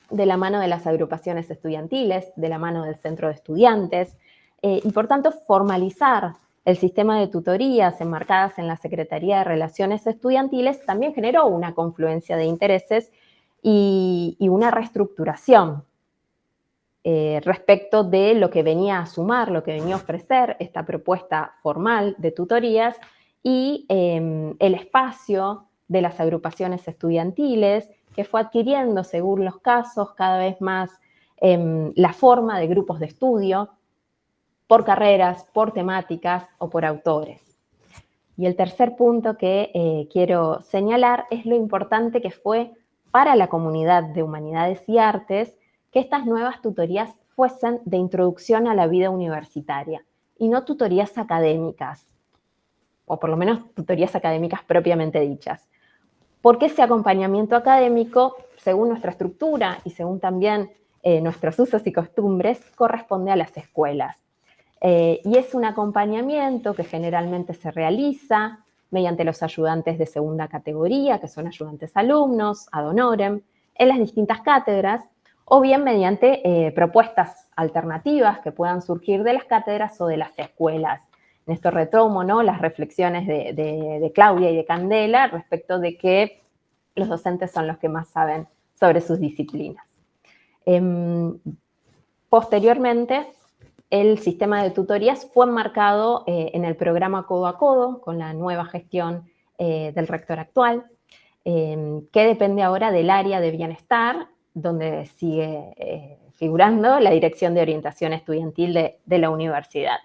de la mano de las agrupaciones estudiantiles, de la mano del centro de estudiantes, y por tanto formalizar el sistema de tutorías enmarcadas en la Secretaría de Relaciones Estudiantiles también generó una confluencia de intereses y una reestructuración respecto de lo que venía a sumar, lo que venía a ofrecer esta propuesta formal de tutorías y el espacio de las agrupaciones estudiantiles, que fue adquiriendo, según los casos, cada vez más la forma de grupos de estudio, por carreras, por temáticas o por autores. Y el tercer punto que quiero señalar es lo importante que fue para la comunidad de Humanidades y Artes que estas nuevas tutorías fuesen de introducción a la vida universitaria y no tutorías académicas, o por lo menos tutorías académicas propiamente dichas. Porque ese acompañamiento académico, según nuestra estructura y según también nuestros usos y costumbres, corresponde a las escuelas. Y es un acompañamiento que generalmente se realiza mediante los ayudantes de segunda categoría, que son ayudantes alumnos, ad honorem, en las distintas cátedras, o bien mediante propuestas alternativas que puedan surgir de las cátedras o de las escuelas. En esto retomo, ¿no?, las reflexiones de Claudia y de Candela respecto de que los docentes son los que más saben sobre sus disciplinas. Posteriormente, el sistema de tutorías fue enmarcado en el programa Codo a Codo, con la nueva gestión del rector actual, que depende ahora del área de bienestar, donde sigue figurando la Dirección de Orientación Estudiantil de la universidad.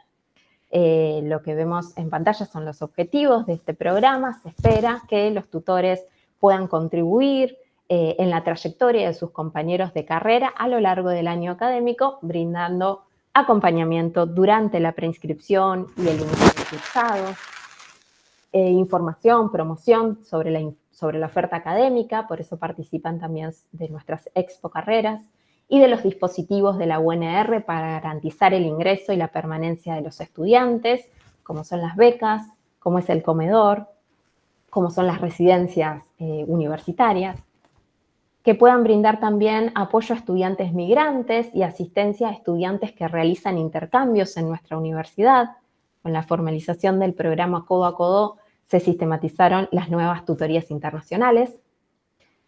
Lo que vemos en pantalla son los objetivos de este programa. Se espera que los tutores puedan contribuir en la trayectoria de sus compañeros de carrera a lo largo del año académico, brindando acompañamiento durante la preinscripción y el inicio del cursado, información, promoción sobre la oferta académica, por eso participan también de nuestras expo carreras, y de los dispositivos de la UNR para garantizar el ingreso y la permanencia de los estudiantes, como son las becas, como es el comedor, como son las residencias universitarias, que puedan brindar también apoyo a estudiantes migrantes y asistencia a estudiantes que realizan intercambios en nuestra universidad. Con la formalización del programa Codo a Codo se sistematizaron las nuevas tutorías internacionales.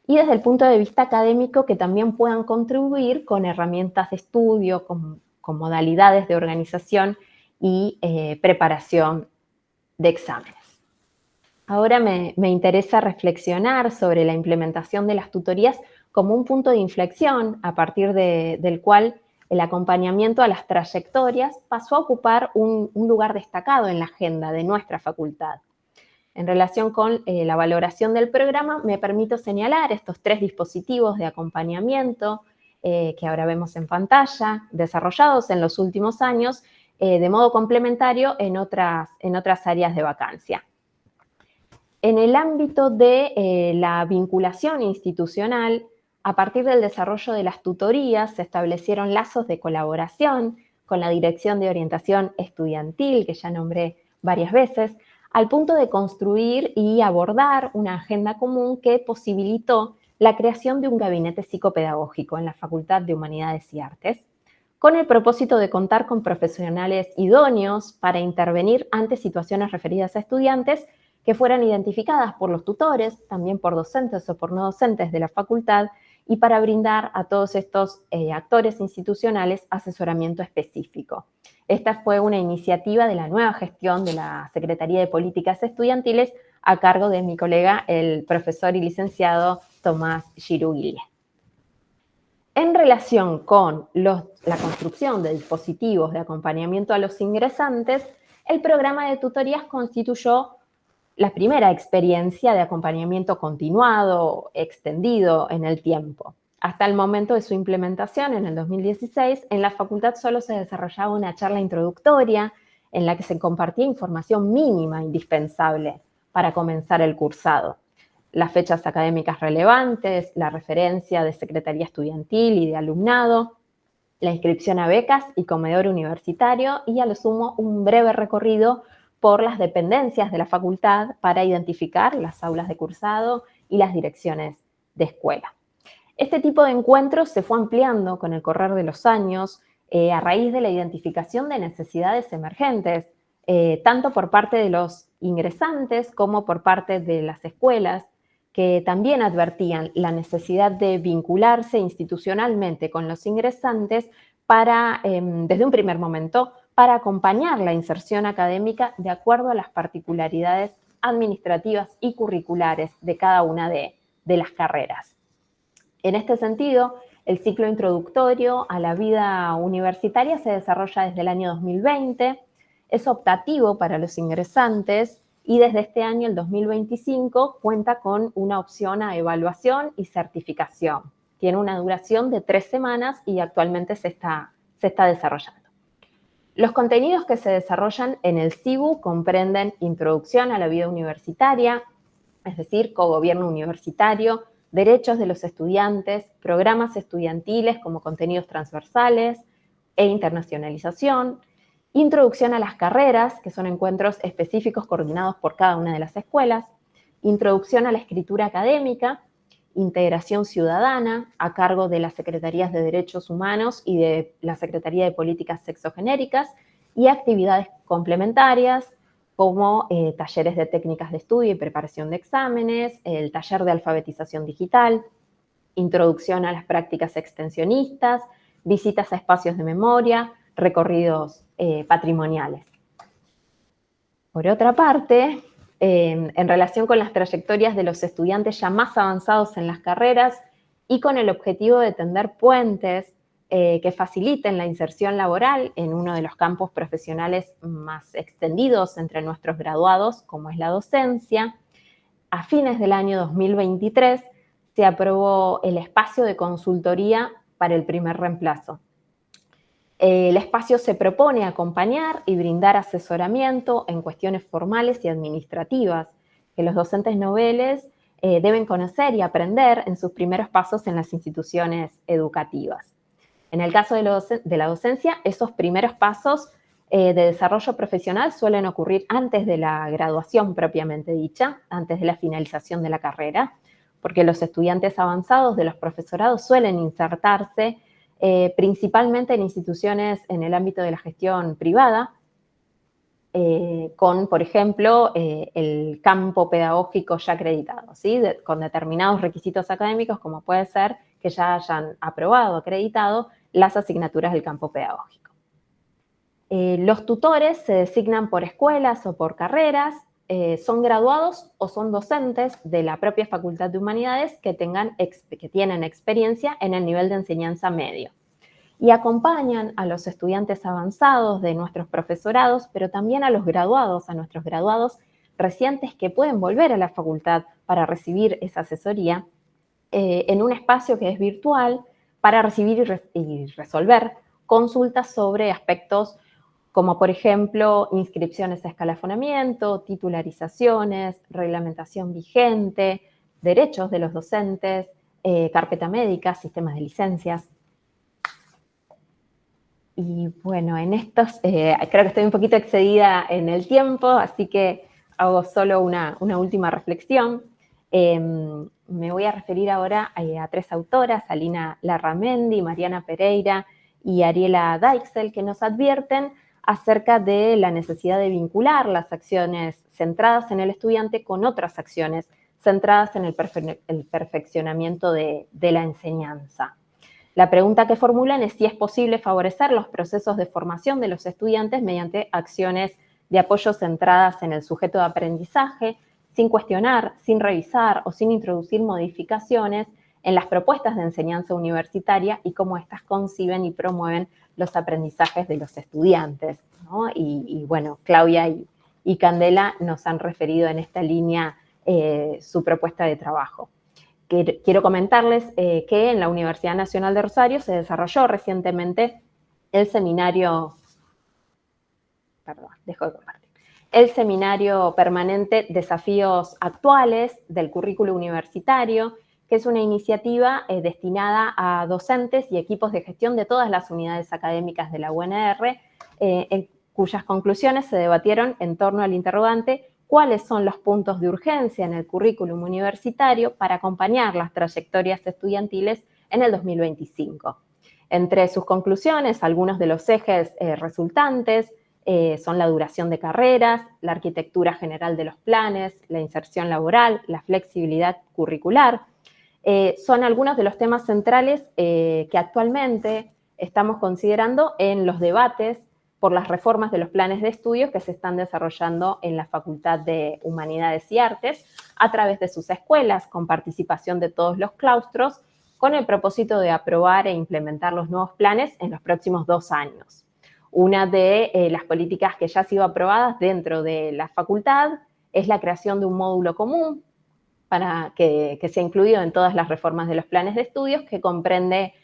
Y desde el punto de vista académico, que también puedan contribuir con herramientas de estudio, con modalidades de organización y preparación de exámenes. Ahora me interesa reflexionar sobre la implementación de las tutorías como un punto de inflexión a partir del cual el acompañamiento a las trayectorias pasó a ocupar un lugar destacado en la agenda de nuestra facultad. En relación con la valoración del programa, me permito señalar estos 3 dispositivos de acompañamiento que ahora vemos en pantalla, desarrollados en los últimos años de modo complementario en otras áreas de vacancia. En el ámbito de la vinculación institucional, a partir del desarrollo de las tutorías, se establecieron lazos de colaboración con la Dirección de Orientación Estudiantil, que ya nombré varias veces, al punto de construir y abordar una agenda común que posibilitó la creación de un gabinete psicopedagógico en la Facultad de Humanidades y Artes, con el propósito de contar con profesionales idóneos para intervenir ante situaciones referidas a estudiantes que fueran identificadas por los tutores, también por docentes o por no docentes de la facultad, y para brindar a todos estos actores institucionales asesoramiento específico. Esta fue una iniciativa de la nueva gestión de la Secretaría de Políticas Estudiantiles a cargo de mi colega, el profesor y licenciado Tomás Giruguille. En relación con la construcción de dispositivos de acompañamiento a los ingresantes, el programa de tutorías constituyó la primera experiencia de acompañamiento continuado, extendido en el tiempo. Hasta el momento de su implementación, en el 2016, en la facultad solo se desarrollaba una charla introductoria en la que se compartía información mínima indispensable para comenzar el cursado. Las fechas académicas relevantes, la referencia de secretaría estudiantil y de alumnado, la inscripción a becas y comedor universitario y a lo sumo un breve recorrido por las dependencias de la facultad para identificar las aulas de cursado y las direcciones de escuela. Este tipo de encuentros se fue ampliando con el correr de los años a raíz de la identificación de necesidades emergentes, tanto por parte de los ingresantes como por parte de las escuelas, que también advertían la necesidad de vincularse institucionalmente con los ingresantes para, desde un primer momento, para acompañar la inserción académica de acuerdo a las particularidades administrativas y curriculares de cada una de las carreras. En este sentido, el ciclo introductorio a la vida universitaria se desarrolla desde el año 2020, es optativo para los ingresantes y desde este año, el 2025, cuenta con una opción a evaluación y certificación. Tiene una duración de 3 semanas y actualmente se está desarrollando. Los contenidos que se desarrollan en el CIBU comprenden introducción a la vida universitaria, es decir, cogobierno universitario, derechos de los estudiantes, programas estudiantiles como contenidos transversales e internacionalización, introducción a las carreras, que son encuentros específicos coordinados por cada una de las escuelas, introducción a la escritura académica, integración ciudadana a cargo de las Secretarías de Derechos Humanos y de la Secretaría de Políticas Sexogenéricas y actividades complementarias como talleres de técnicas de estudio y preparación de exámenes, el taller de alfabetización digital, introducción a las prácticas extensionistas, visitas a espacios de memoria, recorridos patrimoniales. Por otra parte, en relación con las trayectorias de los estudiantes ya más avanzados en las carreras y con el objetivo de tender puentes que faciliten la inserción laboral en uno de los campos profesionales más extendidos entre nuestros graduados, como es la docencia, a fines del año 2023 se aprobó el espacio de consultoría para el primer reemplazo. El espacio se propone acompañar y brindar asesoramiento en cuestiones formales y administrativas que los docentes noveles deben conocer y aprender en sus primeros pasos en las instituciones educativas. En el caso de la docencia, esos primeros pasos de desarrollo profesional suelen ocurrir antes de la graduación propiamente dicha, antes de la finalización de la carrera, porque los estudiantes avanzados de los profesorados suelen insertarse principalmente en instituciones en el ámbito de la gestión privada, con, por ejemplo, el campo pedagógico ya acreditado, ¿sí? Con determinados requisitos académicos, como puede ser que ya hayan aprobado, acreditado las asignaturas del campo pedagógico. Los tutores se designan por escuelas o por carreras, son graduados o son docentes de la propia Facultad de Humanidades que tienen experiencia en el nivel de enseñanza medio y acompañan a los estudiantes avanzados de nuestros profesorados, pero también a los graduados, a nuestros graduados recientes que pueden volver a la facultad para recibir esa asesoría en un espacio que es virtual para recibir y resolver consultas sobre aspectos como, por ejemplo, inscripciones a escalafonamiento, titularizaciones, reglamentación vigente, derechos de los docentes, carpeta médica, sistemas de licencias. Y bueno, en estos, creo que estoy un poquito excedida en el tiempo, así que hago solo una última reflexión. Me voy a referir ahora a 3 autoras, Alina Larramendi, Mariana Pereira y Ariela Deixel, que nos advierten acerca de la necesidad de vincular las acciones centradas en el estudiante con otras acciones centradas en el perfeccionamiento de la enseñanza. La pregunta que formulan es si es posible favorecer los procesos de formación de los estudiantes mediante acciones de apoyo centradas en el sujeto de aprendizaje, sin cuestionar, sin revisar o sin introducir modificaciones en las propuestas de enseñanza universitaria y cómo éstas conciben y promueven los aprendizajes de los estudiantes, ¿no? Y bueno, Claudia y Candela nos han referido en esta línea su propuesta de trabajo. Quiero comentarles que en la Universidad Nacional de Rosario se desarrolló recientemente el seminario, el seminario permanente Desafíos Actuales del Currículo Universitario, que es una iniciativa destinada a docentes y equipos de gestión de todas las unidades académicas de la UNR, en cuyas conclusiones se debatieron en torno al interrogante cuáles son los puntos de urgencia en el currículum universitario para acompañar las trayectorias estudiantiles en el 2025. Entre sus conclusiones, algunos de los ejes resultantes son la duración de carreras, la arquitectura general de los planes, la inserción laboral, la flexibilidad curricular. Son algunos de los temas centrales que actualmente estamos considerando en los debates por las reformas de los planes de estudios que se están desarrollando en la Facultad de Humanidades y Artes a través de sus escuelas, con participación de todos los claustros, con el propósito de aprobar e implementar los nuevos planes en los próximos 2 años. Una de las políticas que ya han sido aprobadas dentro de la facultad es la creación de un módulo común para que sea incluido en todas las reformas de los planes de estudios, que comprende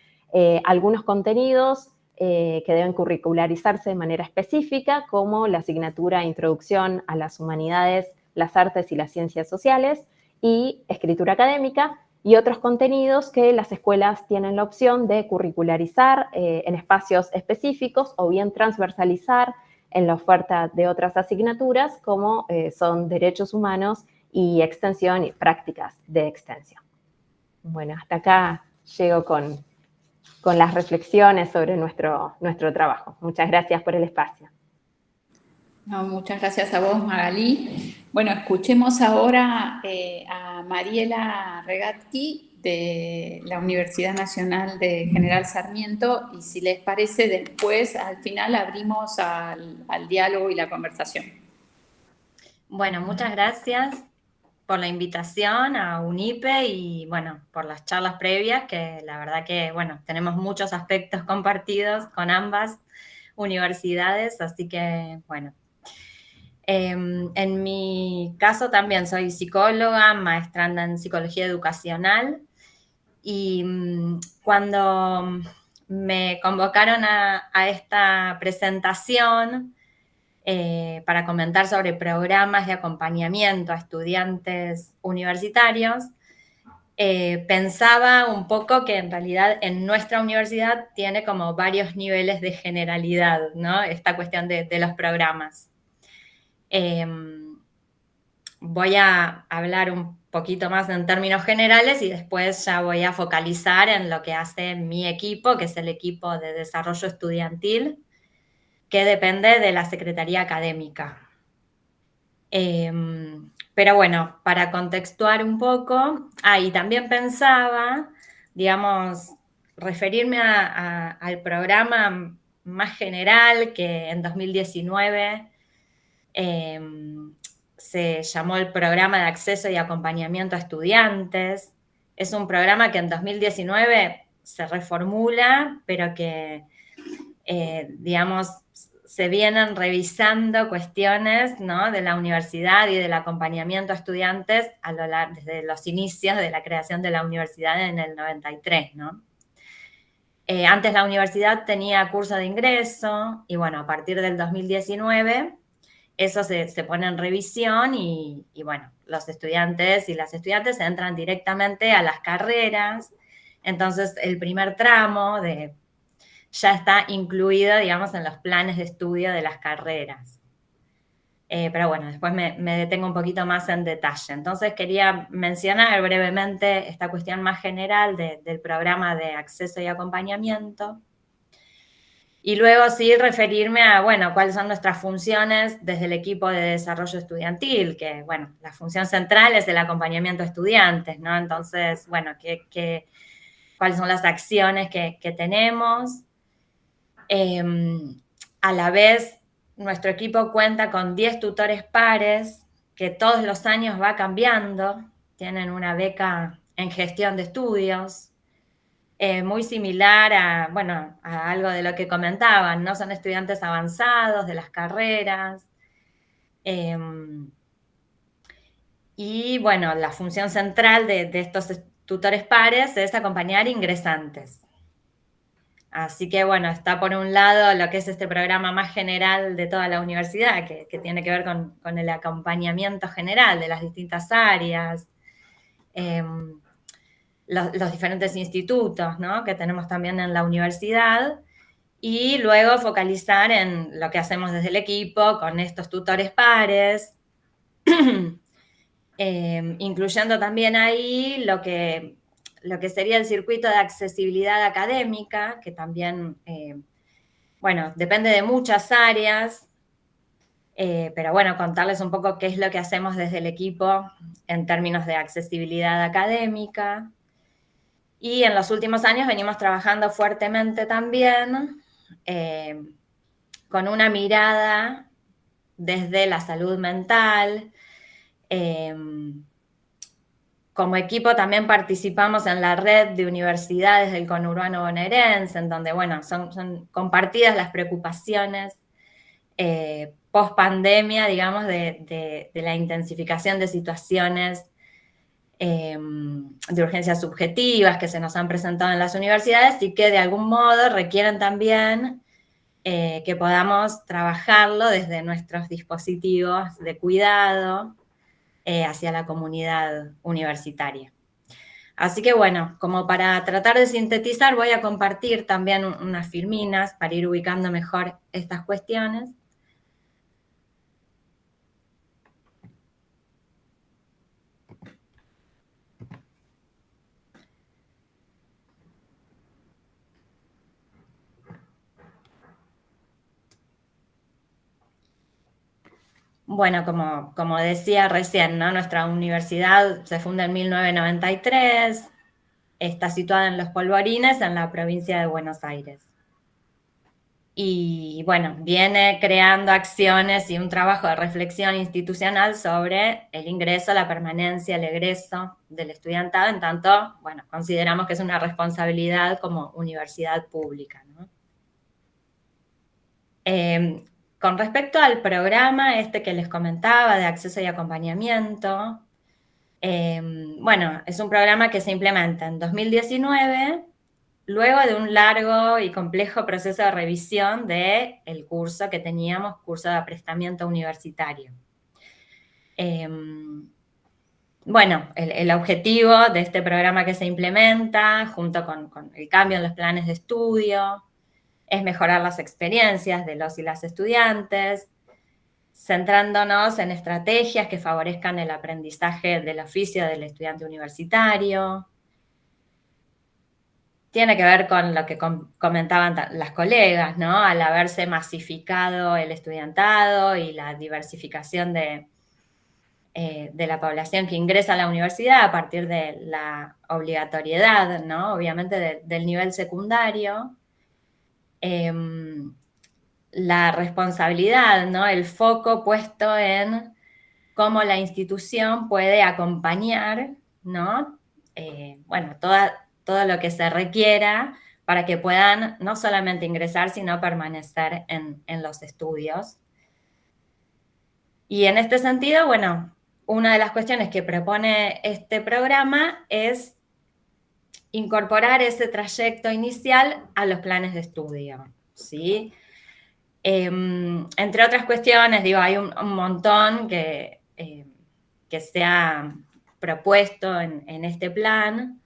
algunos contenidos que deben curricularizarse de manera específica, como la asignatura Introducción a las Humanidades, las Artes y las Ciencias Sociales y Escritura Académica, y otros contenidos que las escuelas tienen la opción de curricularizar en espacios específicos o bien transversalizar en la oferta de otras asignaturas, como son Derechos Humanos y Extensión y Prácticas de Extensión. Bueno, hasta acá llego con las reflexiones sobre nuestro trabajo. Muchas gracias por el espacio. No, muchas gracias a vos, Magalí. Bueno, escuchemos ahora a Mariela Regatki de la Universidad Nacional de General Sarmiento, y si les parece, después, al final, abrimos al diálogo y la conversación. Bueno, muchas gracias por la invitación a UNIPE y, bueno, por las charlas previas, que la verdad que, bueno, tenemos muchos aspectos compartidos con ambas universidades, así que, bueno. En mi caso también soy psicóloga, maestranda en psicología educacional, y cuando me convocaron a esta presentación, para comentar sobre programas de acompañamiento a estudiantes universitarios, pensaba un poco que en realidad en nuestra universidad tiene como varios niveles de generalidad, ¿no? Esta cuestión de los programas. Voy a hablar un poquito más en términos generales y después ya voy a focalizar en lo que hace mi equipo, que es el equipo de desarrollo estudiantil, que depende de la Secretaría Académica. Pero bueno, para contextuar un poco, y también pensaba, digamos, referirme al programa más general que en 2019 se llamó el Programa de Acceso y Acompañamiento a Estudiantes. Es un programa que en 2019 se reformula, pero que, digamos, se vienen revisando cuestiones, ¿no?, de la universidad y del acompañamiento a estudiantes desde los inicios de la creación de la universidad en el 93, ¿no? Antes la universidad tenía curso de ingreso y, bueno, a partir del 2019 eso se pone en revisión y, bueno, los estudiantes y las estudiantes entran directamente a las carreras. Entonces, el primer tramo ya está incluido, digamos, en los planes de estudio de las carreras. Pero bueno, después me detengo un poquito más en detalle. Entonces, quería mencionar brevemente esta cuestión más general del programa de acceso y acompañamiento. Y luego sí referirme a, bueno, cuáles son nuestras funciones desde el equipo de desarrollo estudiantil, que, bueno, la función central es el acompañamiento a estudiantes, ¿no? Entonces, bueno, cuáles son las acciones que tenemos. A la vez, nuestro equipo cuenta con 10 tutores pares, que todos los años va cambiando, tienen una beca en gestión de estudios, muy similar a, bueno, a algo de lo que comentaban, ¿no? Son estudiantes avanzados de las carreras. Y bueno, la función central de estos tutores pares es acompañar ingresantes. Así que bueno, está por un lado lo que es este programa más general de toda la universidad, que tiene que ver con el acompañamiento general de las distintas áreas, los diferentes institutos, ¿no?, que tenemos también en la universidad, y luego focalizar en lo que hacemos desde el equipo con estos tutores pares, incluyendo también ahí lo que sería el circuito de accesibilidad académica, que también, bueno, depende de muchas áreas, pero bueno, contarles un poco qué es lo que hacemos desde el equipo en términos de accesibilidad académica. Y en los últimos años venimos trabajando fuertemente también con una mirada desde la salud mental. Como equipo también participamos en la red de universidades del conurbano bonaerense, en donde, bueno, son compartidas las preocupaciones post pandemia, digamos, de la intensificación de situaciones de urgencias subjetivas que se nos han presentado en las universidades y que de algún modo requieren también que podamos trabajarlo desde nuestros dispositivos de cuidado hacia la comunidad universitaria. Así que bueno, como para tratar de sintetizar, voy a compartir también unas filminas para ir ubicando mejor estas cuestiones. Bueno, como decía recién, ¿no?, nuestra universidad se funda en 1993, está situada en Los Polvorines, en la provincia de Buenos Aires. Y bueno, viene creando acciones y un trabajo de reflexión institucional sobre el ingreso, la permanencia, el egreso del estudiantado, en tanto, bueno, consideramos que es una responsabilidad como universidad pública, ¿no? Con respecto al programa que les comentaba de acceso y acompañamiento, bueno, es un programa que se implementa en 2019, luego de un largo y complejo proceso de revisión del curso que teníamos, curso de aprestamiento universitario. Bueno, el objetivo de este programa que se implementa, junto con el cambio en los planes de estudio, es mejorar las experiencias de los y las estudiantes, centrándonos en estrategias que favorezcan el aprendizaje del oficio del estudiante universitario. Tiene que ver con lo que comentaban las colegas, ¿no? Al haberse masificado el estudiantado y la diversificación de la población que ingresa a la universidad a partir de la obligatoriedad, ¿no?, obviamente del nivel secundario, la responsabilidad, ¿no?, el foco puesto en cómo la institución puede acompañar, ¿no?, bueno, todo lo que se requiera para que puedan no solamente ingresar, sino permanecer en los estudios. Y en este sentido, bueno, una de las cuestiones que propone este programa es incorporar ese trayecto inicial a los planes de estudio, ¿sí? Entre otras cuestiones, digo, hay un montón que se ha propuesto en este plan,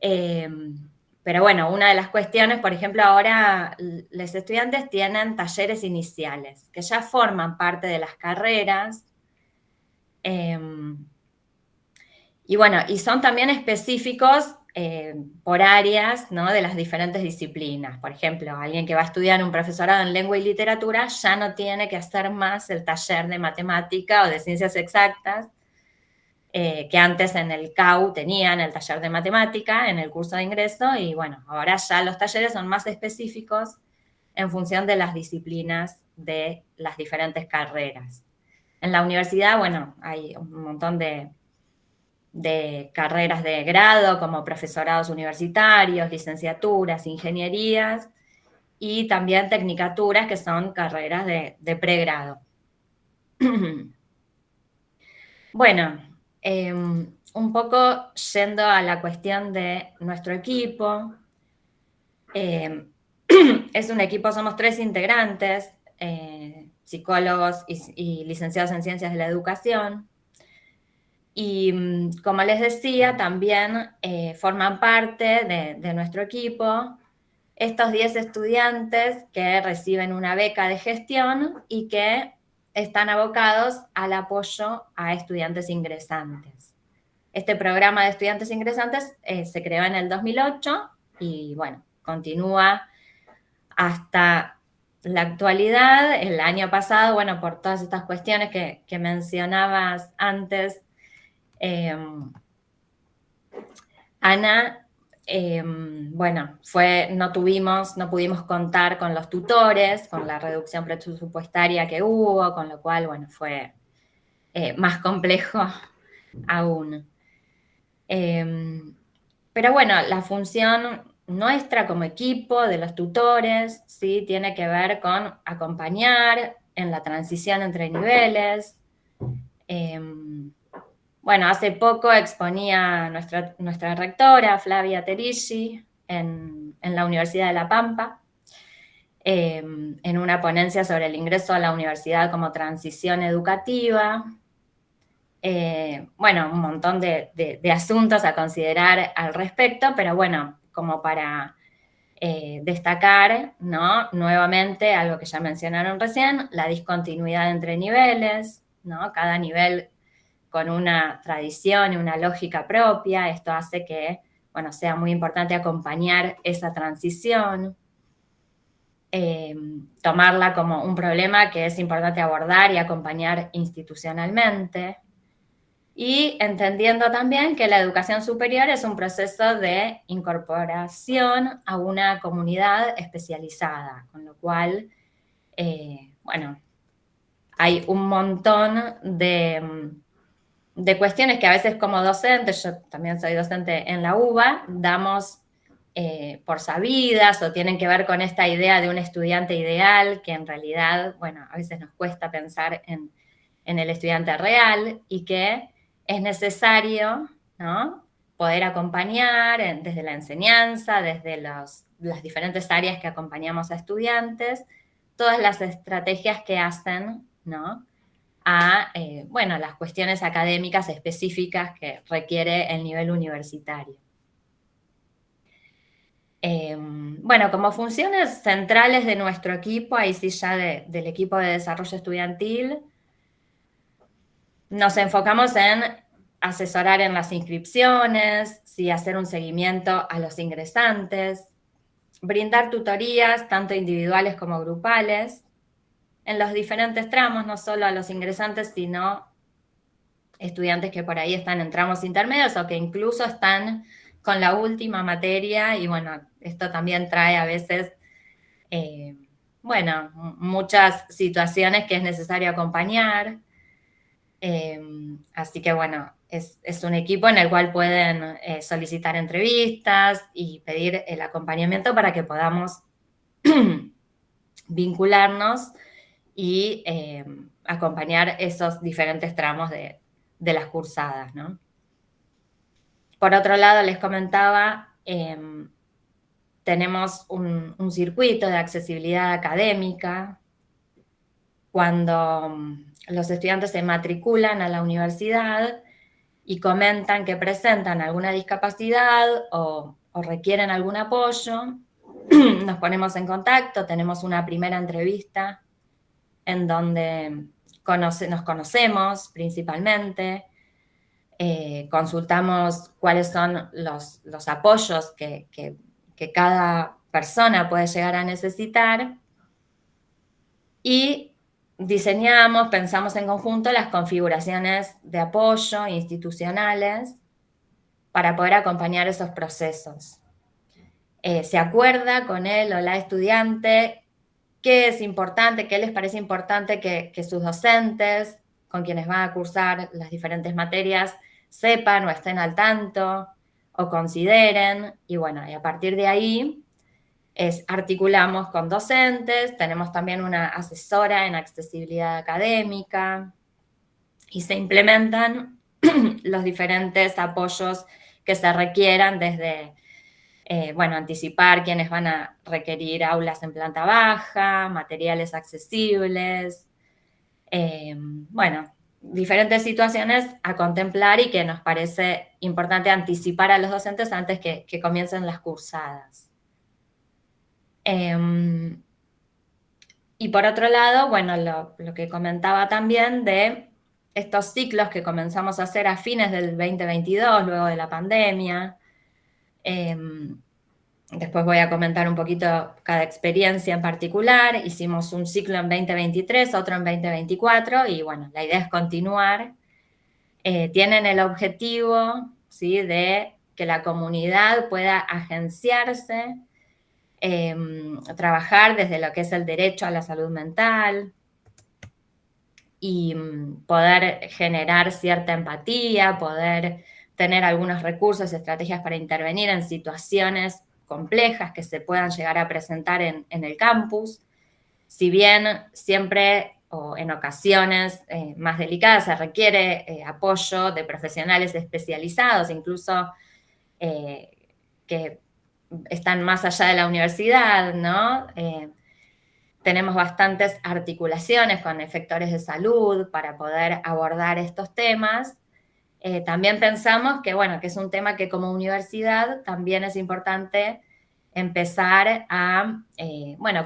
pero bueno, una de las cuestiones, por ejemplo, ahora los estudiantes tienen talleres iniciales, que ya forman parte de las carreras, y bueno, y son también específicos por áreas, ¿no?, de las diferentes disciplinas. Por ejemplo, alguien que va a estudiar un profesorado en lengua y literatura ya no tiene que hacer más el taller de matemática o de ciencias exactas, que antes en el CAU tenían el taller de matemática en el curso de ingreso, y bueno, ahora ya los talleres son más específicos en función de las disciplinas de las diferentes carreras. En la universidad, bueno, hay un montón de carreras de grado, como profesorados universitarios, licenciaturas, ingenierías, y también tecnicaturas, que son carreras de pregrado. Bueno, un poco yendo a la cuestión de nuestro equipo. Es un equipo, somos 3 integrantes, psicólogos y licenciados en Ciencias de la Educación. Y como les decía, también forman parte de nuestro equipo estos 10 estudiantes que reciben una beca de gestión y que están abocados al apoyo a estudiantes ingresantes. Este programa de estudiantes ingresantes se creó en el 2008 y, bueno, continúa hasta la actualidad. El año pasado, bueno, por todas estas cuestiones que mencionabas antes, Ana, bueno, no pudimos contar con los tutores, con la reducción presupuestaria que hubo, con lo cual, bueno, fue más complejo aún. Pero bueno, la función nuestra como equipo de los tutores, ¿sí?, tiene que ver con acompañar en la transición entre niveles. Bueno, hace poco exponía nuestra rectora, Flavia Terigi, en la Universidad de La Pampa, en una ponencia sobre el ingreso a la universidad como transición educativa. Bueno, un montón de asuntos a considerar al respecto, pero bueno, como para destacar, ¿no?, nuevamente algo que ya mencionaron recién, la discontinuidad entre niveles, ¿no?, cada nivel con una tradición y una lógica propia. Esto hace que, bueno, sea muy importante acompañar esa transición, tomarla como un problema que es importante abordar y acompañar institucionalmente, y entendiendo también que la educación superior es un proceso de incorporación a una comunidad especializada, con lo cual, bueno, hay un montón de cuestiones que a veces como docente, yo también soy docente en la UBA, damos por sabidas o tienen que ver con esta idea de un estudiante ideal, que en realidad, bueno, a veces nos cuesta pensar en el estudiante real, y que es necesario, ¿no?, poder acompañar desde la enseñanza, desde las diferentes áreas que acompañamos a estudiantes, todas las estrategias que hacen, ¿no?, a, bueno, las cuestiones académicas específicas que requiere el nivel universitario. Bueno, como funciones centrales de nuestro equipo, ahí sí ya del equipo de desarrollo estudiantil, nos enfocamos en asesorar en las inscripciones, ¿sí?, hacer un seguimiento a los ingresantes, brindar tutorías, tanto individuales como grupales, en los diferentes tramos, no solo a los ingresantes, sino estudiantes que por ahí están en tramos intermedios o que incluso están con la última materia, y bueno, esto también trae a veces, bueno, muchas situaciones que es necesario acompañar. Así que bueno, es un equipo en el cual pueden solicitar entrevistas y pedir el acompañamiento para que podamos vincularnos y acompañar esos diferentes tramos de las cursadas, ¿no? Por otro lado, les comentaba, tenemos un circuito de accesibilidad académica. Cuando los estudiantes se matriculan a la universidad y comentan que presentan alguna discapacidad o requieren algún apoyo, nos ponemos en contacto, tenemos una primera entrevista en donde nos conocemos principalmente, consultamos cuáles son los apoyos que cada persona puede llegar a necesitar y pensamos en conjunto las configuraciones de apoyo institucionales para poder acompañar esos procesos. Se acuerda con él o la estudiante qué es importante, qué les parece importante que sus docentes, con quienes van a cursar las diferentes materias, sepan o estén al tanto o consideren. Y bueno, y a partir de ahí articulamos con docentes, tenemos también una asesora en accesibilidad académica y se implementan los diferentes apoyos que se requieran desde, anticipar quiénes van a requerir aulas en planta baja, materiales accesibles, diferentes situaciones a contemplar y que nos parece importante anticipar a los docentes antes que comiencen las cursadas. Y por otro lado, lo que comentaba también de estos ciclos que comenzamos a hacer a fines del 2022, luego de la pandemia. Después voy a comentar un poquito cada experiencia en particular. Hicimos un ciclo en 2023, otro en 2024, y bueno, la idea es continuar. Tienen el objetivo, ¿sí?, de que la comunidad pueda agenciarse, trabajar desde lo que es el derecho a la salud mental y poder generar cierta empatía, poder tener algunos recursos y estrategias para intervenir en situaciones complejas que se puedan llegar a presentar en el campus. Si bien siempre o en ocasiones más delicadas se requiere apoyo de profesionales especializados, incluso que están más allá de la universidad, ¿no? Tenemos bastantes articulaciones con efectores de salud para poder abordar estos temas. También pensamos que es un tema que como universidad también es importante empezar a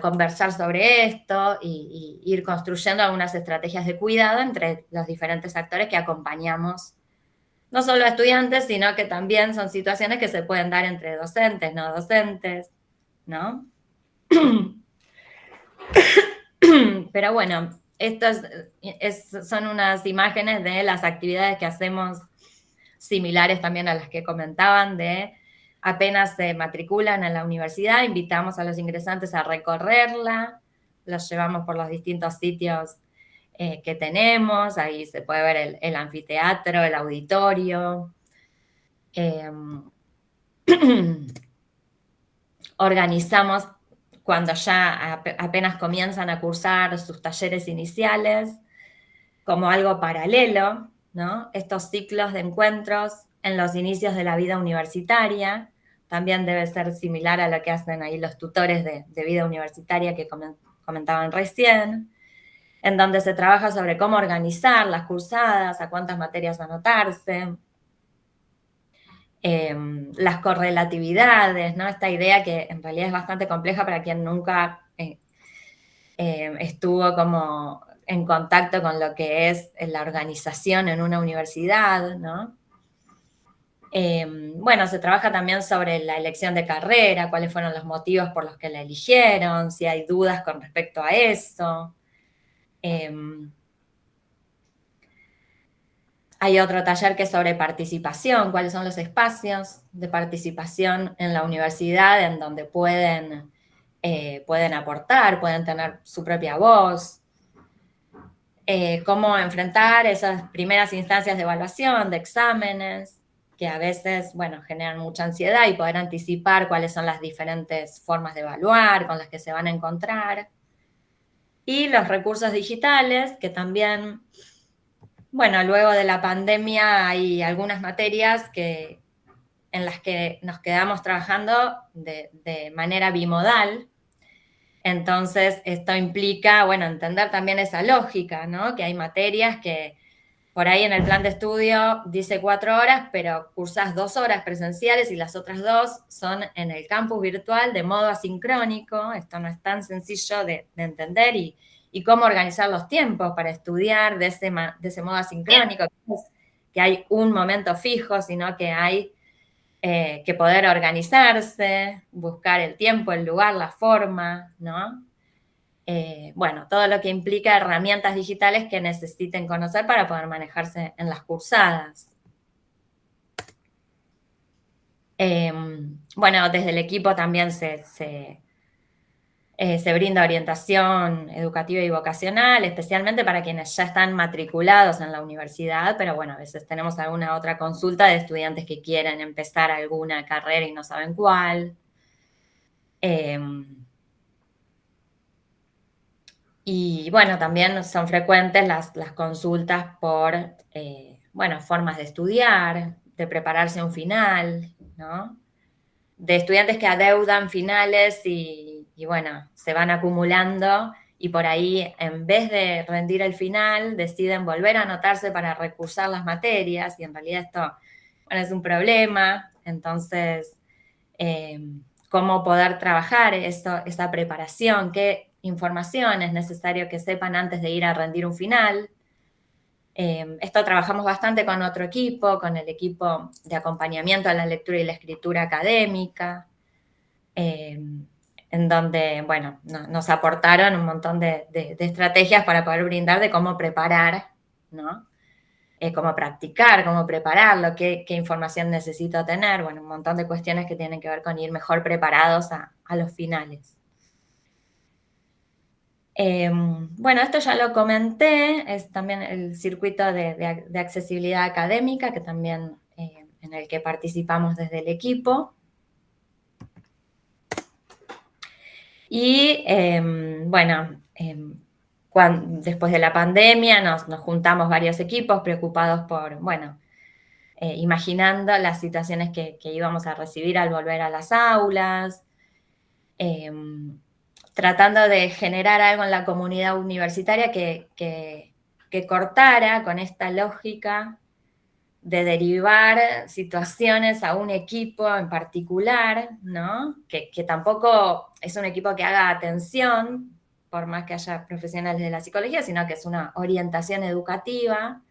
conversar sobre esto y ir construyendo algunas estrategias de cuidado entre los diferentes actores que acompañamos, no solo a estudiantes, sino que también son situaciones que se pueden dar entre docentes, no docentes, ¿no? Pero bueno, estas son unas imágenes de las actividades que hacemos similares también a las que comentaban, de apenas se matriculan en la universidad, invitamos a los ingresantes a recorrerla, los llevamos por los distintos sitios que tenemos, ahí se puede ver el anfiteatro, el auditorio. Organizamos cuando ya apenas comienzan a cursar sus talleres iniciales, como algo paralelo, ¿no? Estos ciclos de encuentros en los inicios de la vida universitaria, también debe ser similar a lo que hacen ahí los tutores de vida universitaria que comentaban recién, en donde se trabaja sobre cómo organizar las cursadas, a cuántas materias anotarse, las correlatividades, ¿no? Esta idea que en realidad es bastante compleja para quien nunca estuvo como en contacto con lo que es la organización en una universidad, ¿no? Se trabaja también sobre la elección de carrera, cuáles fueron los motivos por los que la eligieron, si hay dudas con respecto a eso. Hay otro taller que es sobre participación, cuáles son los espacios de participación en la universidad en donde pueden aportar, pueden tener su propia voz. Cómo enfrentar esas primeras instancias de evaluación, de exámenes, que a veces, generan mucha ansiedad, y poder anticipar cuáles son las diferentes formas de evaluar con las que se van a encontrar. Y los recursos digitales, que también, luego de la pandemia hay algunas materias en las que nos quedamos trabajando de manera bimodal. Entonces, esto implica, entender también esa lógica, ¿no? Que hay materias que por ahí en el plan de estudio dice 4 horas, pero cursás 2 horas presenciales y las otras 2 son en el campus virtual de modo asincrónico. Esto no es tan sencillo de entender y cómo organizar los tiempos para estudiar de ese modo asincrónico. que hay un momento fijo, sino que hay que poder organizarse, buscar el tiempo, el lugar, la forma, ¿no? Bueno, todo lo que implica herramientas digitales que necesiten conocer para poder manejarse en las cursadas. Bueno, desde el equipo también se brinda orientación educativa y vocacional, especialmente para quienes ya están matriculados en la universidad, pero bueno, a veces tenemos alguna otra consulta de estudiantes que quieren empezar alguna carrera y no saben cuál. Y bueno, también son frecuentes las consultas por, bueno, formas de estudiar, de prepararse a un final, ¿no? De estudiantes que adeudan finales y bueno, se van acumulando y por ahí, en vez de rendir el final, deciden volver a anotarse para recursar las materias y en realidad esto, bueno, es un problema. Entonces, cómo poder trabajar esa preparación, qué información es necesario que sepan antes de ir a rendir un final. Esto trabajamos bastante con otro equipo, con el equipo de acompañamiento a la lectura y la escritura académica, en donde, bueno, nos aportaron un montón de estrategias para poder brindar de cómo preparar, ¿no? Cómo practicar, cómo prepararlo, qué información necesito tener, bueno, un montón de cuestiones que tienen que ver con ir mejor preparados a los finales. Bueno, esto ya lo comenté, es también el circuito de accesibilidad académica, que también en el que participamos desde el equipo. Y bueno, después de la pandemia nos juntamos varios equipos preocupados por, bueno, imaginando las situaciones que íbamos a recibir al volver a las aulas, tratando de generar algo en la comunidad universitaria que cortara con esta lógica de derivar situaciones a un equipo en particular, ¿no? Que tampoco es un equipo que haga atención, por más que haya profesionales de la psicología, sino que es una orientación educativa.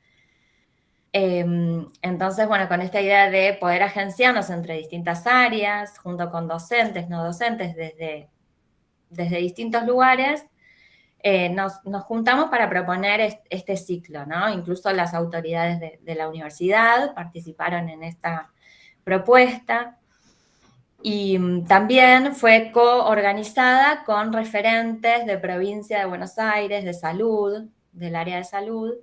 Entonces, bueno, con esta idea de poder agenciarnos entre distintas áreas, junto con docentes, no docentes, desde distintos lugares, nos juntamos para proponer este ciclo, ¿no? Incluso las autoridades de la universidad participaron en esta propuesta y también fue coorganizada con referentes de provincia de Buenos Aires, de salud, del área de salud,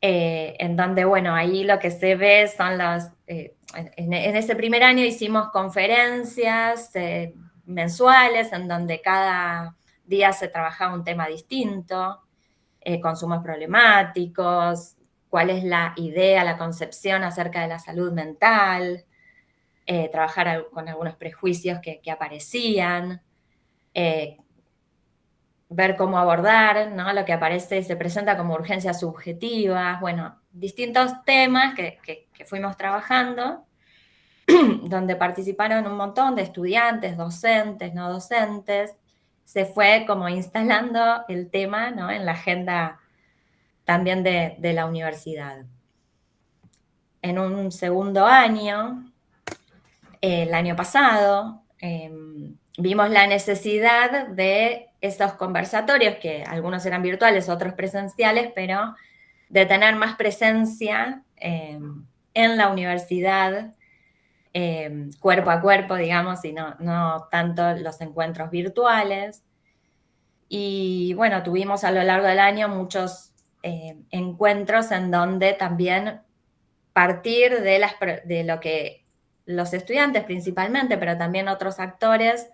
en donde, bueno, ahí lo que se ve son en ese primer año hicimos conferencias mensuales en donde cada día se trabajaba un tema distinto, consumos problemáticos, cuál es la idea, la concepción acerca de la salud mental, trabajar con algunos prejuicios que aparecían, ver cómo abordar, ¿no? Lo que aparece y se presenta como urgencias subjetivas, bueno, distintos temas que fuimos trabajando, donde participaron un montón de estudiantes, docentes, no docentes. Se fue como instalando el tema, ¿no? En la agenda también de la universidad. En un segundo año, el año pasado, vimos la necesidad de esos conversatorios, que algunos eran virtuales, otros presenciales, pero de tener más presencia en la universidad, cuerpo a cuerpo, digamos, y no tanto los encuentros virtuales. Y bueno, tuvimos a lo largo del año muchos encuentros en donde también partir de lo que los estudiantes principalmente, pero también otros actores,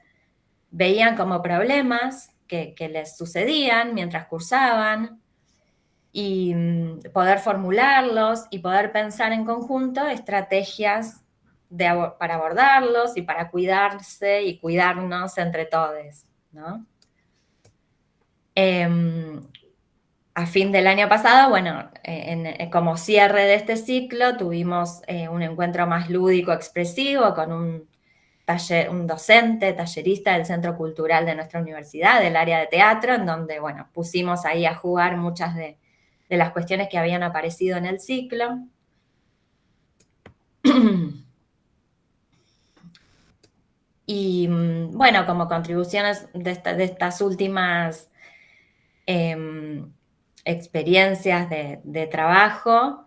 veían como problemas que les sucedían mientras cursaban, y poder formularlos y poder pensar en conjunto estrategias para abordarlos y para cuidarse y cuidarnos entre todos, ¿no? A fin del año pasado, bueno, como cierre de este ciclo, tuvimos un encuentro más lúdico, expresivo, con un docente, tallerista del Centro Cultural de nuestra universidad, del área de teatro, en donde, bueno, pusimos ahí a jugar muchas de de las cuestiones que habían aparecido en el ciclo. Y bueno, como contribuciones de estas últimas experiencias de trabajo,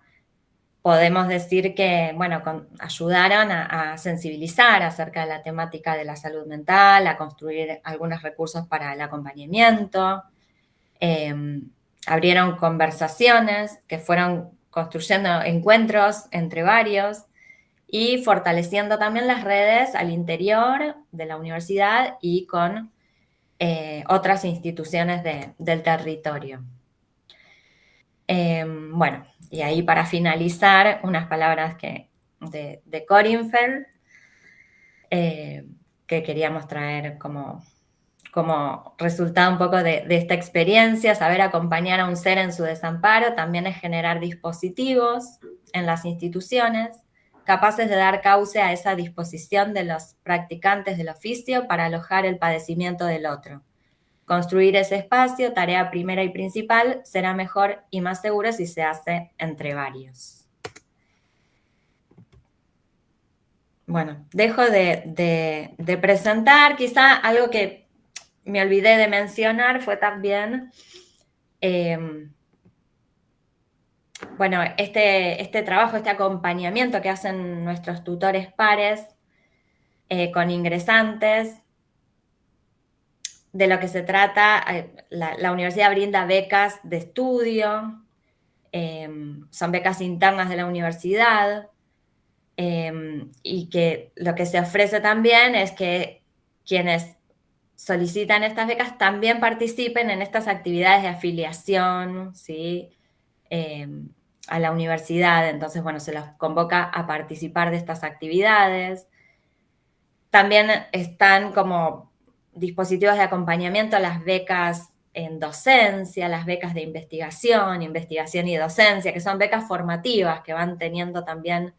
podemos decir que, bueno, ayudaron a sensibilizar acerca de la temática de la salud mental, a construir algunos recursos para el acompañamiento, abrieron conversaciones que fueron construyendo encuentros entre varios y fortaleciendo también las redes al interior de la universidad y con otras instituciones del territorio. Bueno, y ahí para finalizar, unas palabras de Corinfeld, que queríamos traer como resultado un poco de esta experiencia. Saber acompañar a un ser en su desamparo también es generar dispositivos en las instituciones capaces de dar cauce a esa disposición de los practicantes del oficio para alojar el padecimiento del otro. Construir ese espacio, tarea primera y principal, será mejor y más seguro si se hace entre varios. Bueno, dejo de presentar. Quizá algo que me olvidé de mencionar fue también, bueno, este trabajo, este acompañamiento que hacen nuestros tutores pares con ingresantes. De lo que se trata, la universidad brinda becas de estudio, son becas internas de la universidad, y que lo que se ofrece también es que quienes solicitan estas becas también participen en estas actividades de afiliación, ¿sí? A la universidad. Entonces, bueno, se los convoca a participar de estas actividades. También están como dispositivos de acompañamiento a las becas en docencia, las becas de investigación y docencia, que son becas formativas que van teniendo también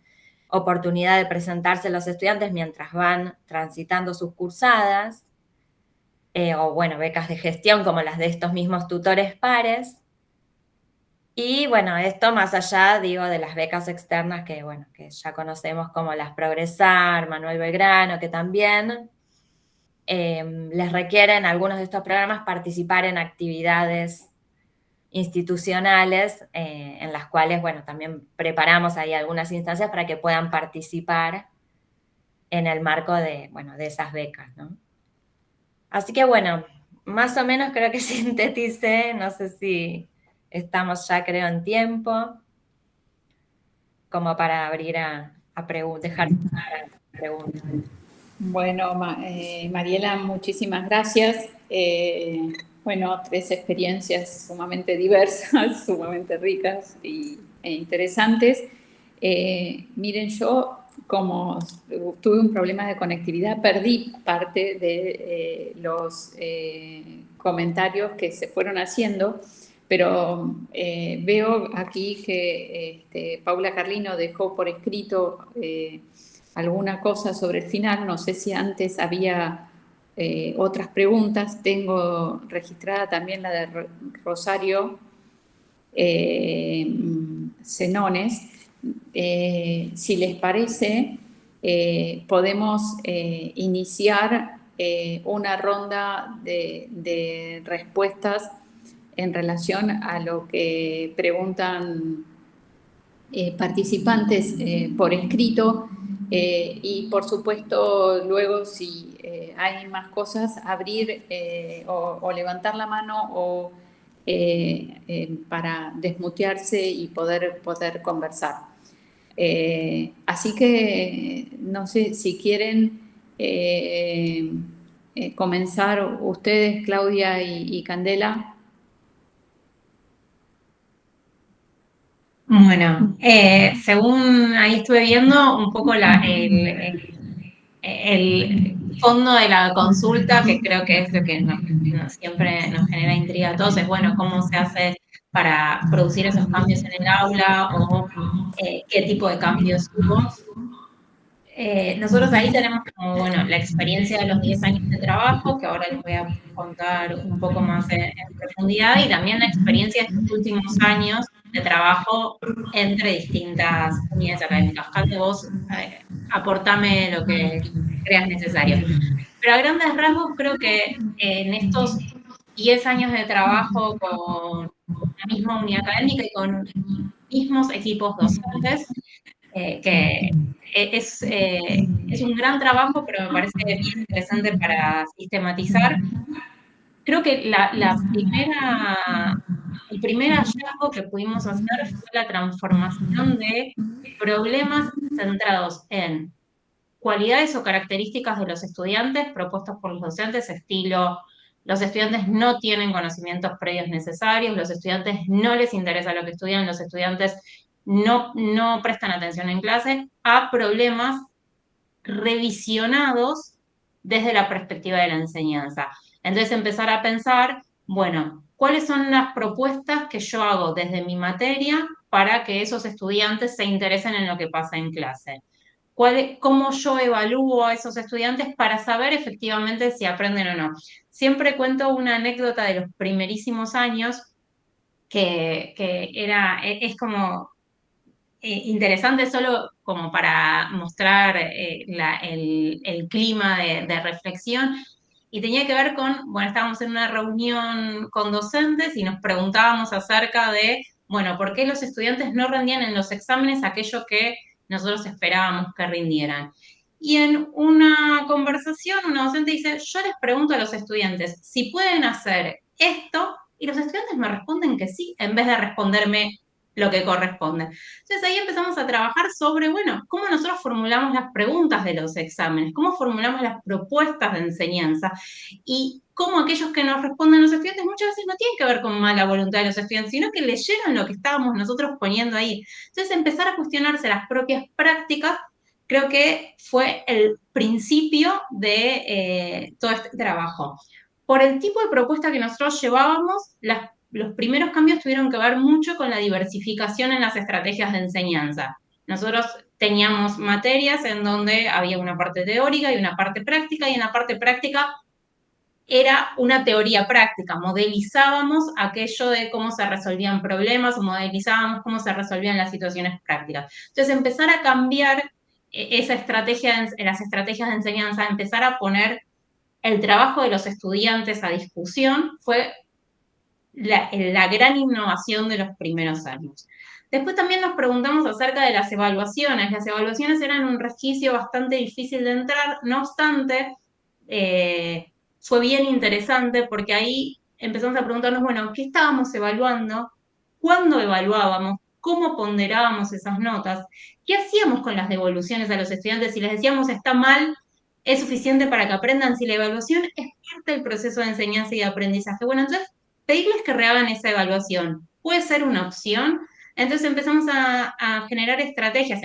oportunidad de presentarse los estudiantes mientras van transitando sus cursadas, o bueno, becas de gestión como las de estos mismos tutores pares. Y bueno, esto más allá, digo, de las becas externas que, bueno, que ya conocemos como las Progresar, Manuel Belgrano, que también les requieren algunos de estos programas participar en actividades institucionales, en las cuales, bueno, también preparamos ahí algunas instancias para que puedan participar en el marco de esas becas, ¿no? Así que, bueno, más o menos creo que sinteticé, no sé si estamos ya, creo, en tiempo, como para abrir a dejar preguntas. Bueno, Mariela, muchísimas gracias. Bueno, 3 experiencias sumamente diversas, sumamente ricas e interesantes. Miren, yo como tuve un problema de conectividad, perdí parte de los comentarios que se fueron haciendo, pero veo aquí que Paula Carlino dejó por escrito alguna cosa sobre el final. No sé si antes había otras preguntas. Tengo registrada también la de Rosario Zenones. Si les parece, podemos iniciar una ronda de respuestas en relación a lo que preguntan participantes por escrito. Y por supuesto, luego si hay más cosas, abrir o levantar la mano o para desmutearse y poder conversar. Así que no sé si quieren comenzar ustedes, Claudia y Candela. Bueno, según ahí estuve viendo un poco el fondo de la consulta, que creo que es lo que siempre nos genera intriga a todos, es bueno, cómo se hace para producir esos cambios en el aula o qué tipo de cambios hubo. nosotros ahí tenemos como, bueno, la experiencia de los 10 años de trabajo, que ahora les voy a contar un poco más en profundidad, y también la experiencia de estos últimos años de trabajo entre distintas unidades académicas. Jate, vos aportame lo que creas necesario. Pero a grandes rasgos creo que en estos 10 años de trabajo con la misma unidad académica y con mismos equipos docentes, que es un gran trabajo, pero me parece bien interesante para sistematizar. Creo que el primer hallazgo que pudimos hacer fue la transformación de problemas centrados en cualidades o características de los estudiantes propuestos por los docentes, estilo: los estudiantes no tienen conocimientos previos necesarios, los estudiantes no les interesa lo que estudian, los estudiantes no prestan atención en clase, a problemas revisionados desde la perspectiva de la enseñanza. Entonces empezar a pensar, bueno, ¿cuáles son las propuestas que yo hago desde mi materia para que esos estudiantes se interesen en lo que pasa en clase? ¿Cómo yo evalúo a esos estudiantes para saber efectivamente si aprenden o no? Siempre cuento una anécdota de los primerísimos años que es como interesante solo como para mostrar el clima de reflexión, y tenía que ver con, bueno, estábamos en una reunión con docentes y nos preguntábamos acerca de, bueno, ¿por qué los estudiantes no rendían en los exámenes aquello que nosotros esperábamos que rindieran? Y en una conversación, una docente dice: yo les pregunto a los estudiantes si pueden hacer esto, y los estudiantes me responden que sí, en vez de responderme lo que corresponde. Entonces ahí empezamos a trabajar sobre, bueno, cómo nosotros formulamos las preguntas de los exámenes, cómo formulamos las propuestas de enseñanza, y cómo aquellos que nos responden los estudiantes muchas veces no tienen que ver con mala voluntad de los estudiantes, sino que leyeron lo que estábamos nosotros poniendo ahí. Entonces empezar a cuestionarse las propias prácticas creo que fue el principio de todo este trabajo. Por el tipo de propuesta que nosotros llevábamos, los primeros cambios tuvieron que ver mucho con la diversificación en las estrategias de enseñanza. Nosotros teníamos materias en donde había una parte teórica y una parte práctica, y en la parte práctica era una teoría práctica, modelizábamos aquello de cómo se resolvían problemas, modelizábamos cómo se resolvían las situaciones prácticas. Entonces, empezar a cambiar esa estrategia, las estrategias de enseñanza, empezar a poner el trabajo de los estudiantes a discusión, fue la gran innovación de los primeros años. Después también nos preguntamos acerca de las evaluaciones. Las evaluaciones eran un resquicio bastante difícil de entrar, no obstante, fue bien interesante porque ahí empezamos a preguntarnos, bueno, ¿qué estábamos evaluando? ¿Cuándo evaluábamos? ¿Cómo ponderábamos esas notas? ¿Qué hacíamos con las devoluciones a los estudiantes? Si les decíamos está mal, ¿es suficiente para que aprendan? Si la evaluación es parte del proceso de enseñanza y de aprendizaje. Bueno, entonces pedirles que rehagan esa evaluación puede ser una opción. Entonces empezamos a generar estrategias.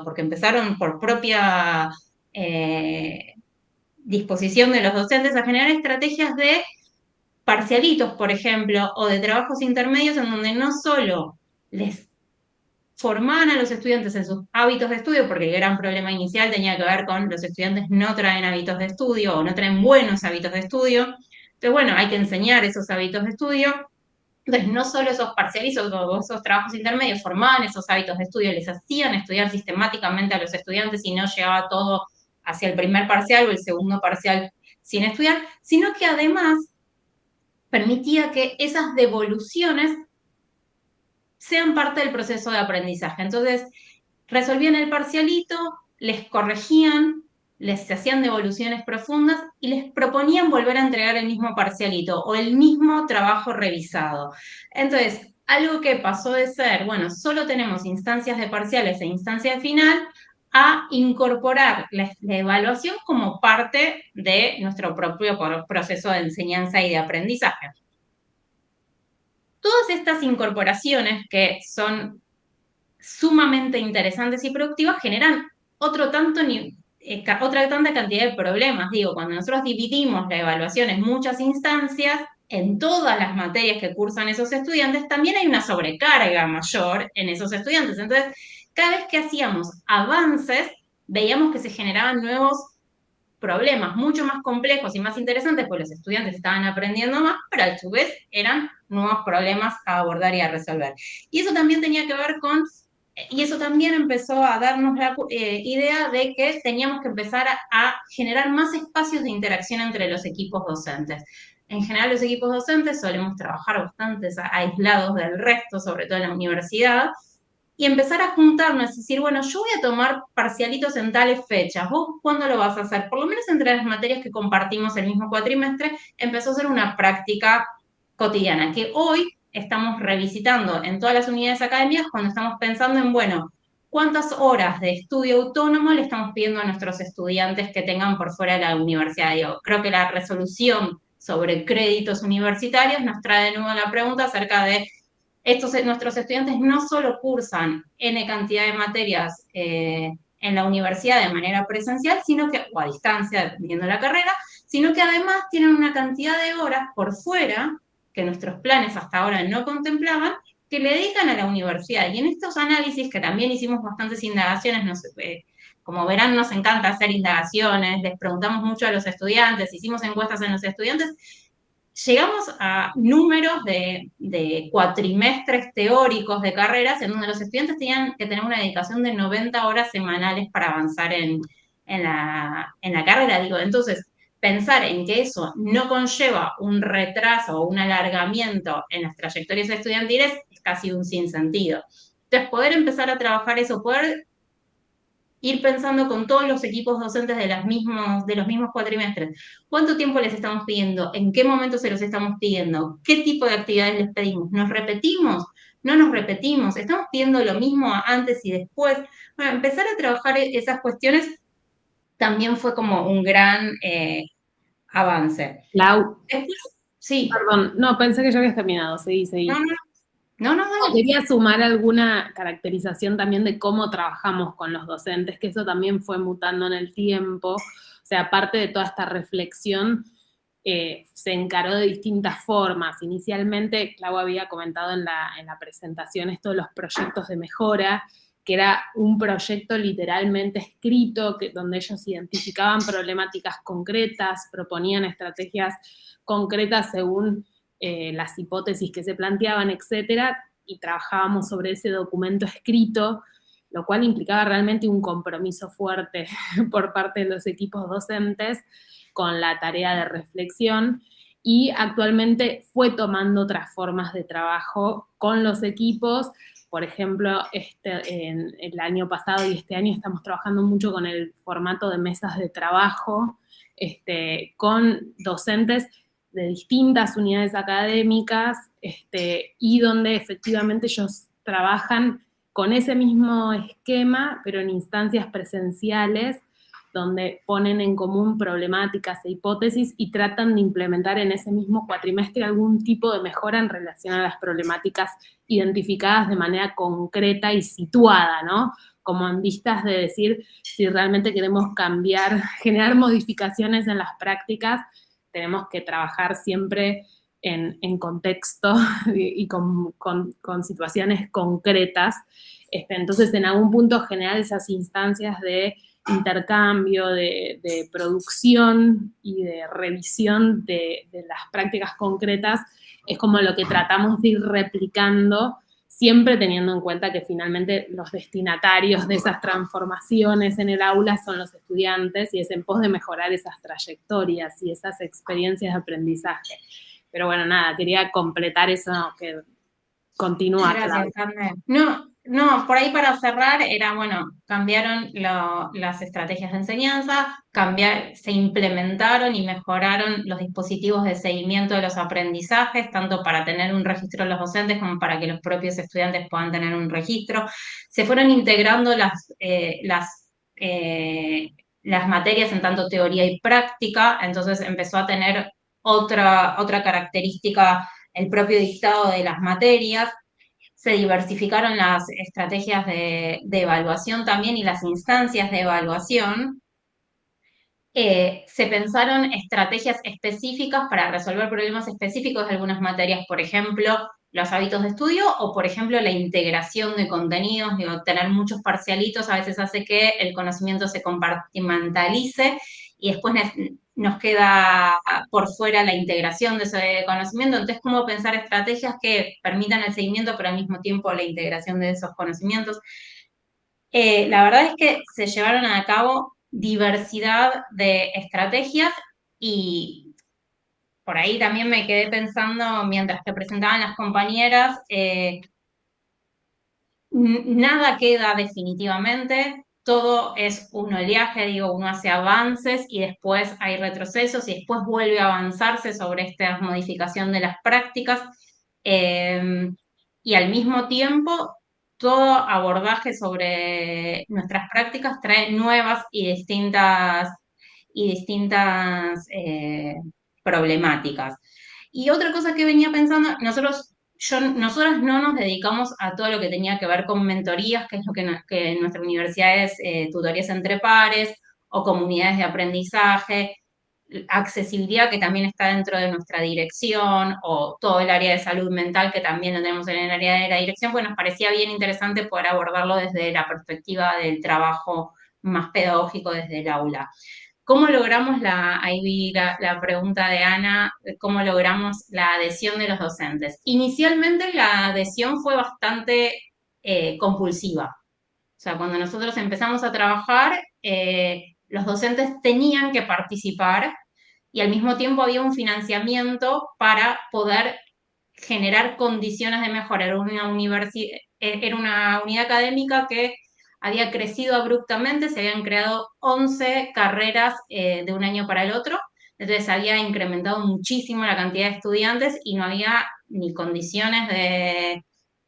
Porque empezaron por propia disposición de los docentes, a generar estrategias de parcialitos, por ejemplo, o de trabajos intermedios, en donde no solo les formaban a los estudiantes en sus hábitos de estudio, porque el gran problema inicial tenía que ver con los estudiantes no traen hábitos de estudio o no traen buenos hábitos de estudio. Entonces, bueno, hay que enseñar esos hábitos de estudio. Entonces, no solo esos parcializos o esos trabajos intermedios formaban esos hábitos de estudio, les hacían estudiar sistemáticamente a los estudiantes y no llegaba todo hacia el primer parcial o el segundo parcial sin estudiar, sino que además permitía que esas devoluciones sean parte del proceso de aprendizaje. Entonces, resolvían el parcialito, les corregían, les hacían devoluciones profundas y les proponían volver a entregar el mismo parcialito o el mismo trabajo revisado. Entonces, algo que pasó de ser, bueno, solo tenemos instancias de parciales e instancias de final, a incorporar la evaluación como parte de nuestro propio proceso de enseñanza y de aprendizaje. Todas estas incorporaciones, que son sumamente interesantes y productivas, generan otra tanta cantidad de problemas. Cuando nosotros dividimos la evaluación en muchas instancias, en todas las materias que cursan esos estudiantes, también hay una sobrecarga mayor en esos estudiantes. Entonces, cada vez que hacíamos avances, veíamos que se generaban nuevos problemas mucho más complejos y más interesantes, porque los estudiantes estaban aprendiendo más, pero a su vez eran nuevos problemas a abordar y a resolver. Y eso también tenía que ver con, y eso también empezó a darnos la idea de que teníamos que empezar a generar más espacios de interacción entre los equipos docentes. En general, los equipos docentes solemos trabajar bastante aislados del resto, sobre todo en la universidad, y empezar a juntarnos, es decir, bueno, yo voy a tomar parcialitos en tales fechas, ¿vos cuándo lo vas a hacer? Por lo menos entre las materias que compartimos el mismo cuatrimestre, empezó a ser una práctica cotidiana, que hoy estamos revisitando en todas las unidades académicas cuando estamos pensando en, bueno, ¿cuántas horas de estudio autónomo le estamos pidiendo a nuestros estudiantes que tengan por fuera de la universidad? Digo, creo que la resolución sobre créditos universitarios nos trae de nuevo la pregunta acerca de nuestros estudiantes no solo cursan N cantidad de materias en la universidad de manera presencial, sino que, o a distancia, dependiendo de la carrera, sino que además tienen una cantidad de horas por fuera que nuestros planes hasta ahora no contemplaban, que le dedican a la universidad. Y en estos análisis, que también hicimos bastantes indagaciones, como verán, nos encanta hacer indagaciones, les preguntamos mucho a los estudiantes, hicimos encuestas en los estudiantes, llegamos a números de cuatrimestres teóricos de carreras en donde los estudiantes tenían que tener una dedicación de 90 horas semanales para avanzar en la carrera. Digo, entonces, pensar en que eso no conlleva un retraso o un alargamiento en las trayectorias estudiantiles es casi un sinsentido. Entonces, poder empezar a trabajar eso, poder ir pensando con todos los equipos docentes de los mismos cuatrimestres. ¿Cuánto tiempo les estamos pidiendo? ¿En qué momento se los estamos pidiendo? ¿Qué tipo de actividades les pedimos? ¿Nos repetimos? ¿No nos repetimos? ¿Estamos pidiendo lo mismo antes y después? Bueno, empezar a trabajar esas cuestiones también fue como un gran avance. Lau, Después, sí. perdón, no, pensé que ya habías terminado, seguí. No, Quería sumar alguna caracterización también de cómo trabajamos con los docentes, que eso también fue mutando en el tiempo. O sea, aparte de toda esta reflexión, se encaró de distintas formas. Inicialmente, Clau había comentado en la presentación esto de los proyectos de mejora, que era un proyecto literalmente escrito, donde ellos identificaban problemáticas concretas, proponían estrategias concretas según las hipótesis que se planteaban, etcétera, y trabajábamos sobre ese documento escrito, lo cual implicaba realmente un compromiso fuerte por parte de los equipos docentes con la tarea de reflexión, y actualmente fue tomando otras formas de trabajo con los equipos. Por ejemplo, en el año pasado y este año estamos trabajando mucho con el formato de mesas de trabajo, con docentes de distintas unidades académicas, y donde efectivamente ellos trabajan con ese mismo esquema, pero en instancias presenciales, donde ponen en común problemáticas e hipótesis y tratan de implementar en ese mismo cuatrimestre algún tipo de mejora en relación a las problemáticas identificadas de manera concreta y situada, ¿no? Como en vistas de decir si realmente queremos cambiar, generar modificaciones en las prácticas, tenemos que trabajar siempre en contexto y con situaciones concretas. Entonces, en algún punto generar esas instancias de intercambio, de producción y de revisión de las prácticas concretas es como lo que tratamos de ir replicando, siempre teniendo en cuenta que finalmente los destinatarios de esas transformaciones en el aula son los estudiantes, y es en pos de mejorar esas trayectorias y esas experiencias de aprendizaje. Pero bueno, nada, quería completar eso que continúa. Gracias, Carmen. No, por ahí para cerrar era, bueno, cambiaron las estrategias de enseñanza, se implementaron y mejoraron los dispositivos de seguimiento de los aprendizajes, tanto para tener un registro de los docentes como para que los propios estudiantes puedan tener un registro. Se fueron integrando las materias en tanto teoría y práctica, entonces empezó a tener otra característica el propio dictado de las materias. Se diversificaron las estrategias de evaluación también y las instancias de evaluación. Se pensaron estrategias específicas para resolver problemas específicos de algunas materias. Por ejemplo, los hábitos de estudio o, por ejemplo, la integración de contenidos. Digo, tener muchos parcialitos a veces hace que el conocimiento se compartimentalice y después nos queda por fuera la integración de ese conocimiento. Entonces, ¿cómo pensar estrategias que permitan el seguimiento, pero al mismo tiempo la integración de esos conocimientos? La verdad es que se llevaron a cabo diversidad de estrategias y por ahí también me quedé pensando, mientras te presentaban las compañeras, nada queda definitivamente, todo es un oleaje, digo, uno hace avances y después hay retrocesos y después vuelve a avanzarse sobre esta modificación de las prácticas. Y al mismo tiempo, todo abordaje sobre nuestras prácticas trae nuevas y distintas problemáticas. Y otra cosa que venía pensando, nosotras no nos dedicamos a todo lo que tenía que ver con mentorías, que es lo que en nuestra universidad es tutorías entre pares o comunidades de aprendizaje, accesibilidad que también está dentro de nuestra dirección, o todo el área de salud mental que también lo tenemos en el área de la dirección, pues nos parecía bien interesante poder abordarlo desde la perspectiva del trabajo más pedagógico desde el aula. ¿Cómo logramos ahí vi la pregunta de Ana, cómo logramos la adhesión de los docentes? Inicialmente la adhesión fue bastante compulsiva. O sea, cuando nosotros empezamos a trabajar, los docentes tenían que participar y al mismo tiempo había un financiamiento para poder generar condiciones de mejora. Era una unidad académica que había crecido abruptamente, se habían creado 11 carreras de un año para el otro, entonces había incrementado muchísimo la cantidad de estudiantes y no había ni condiciones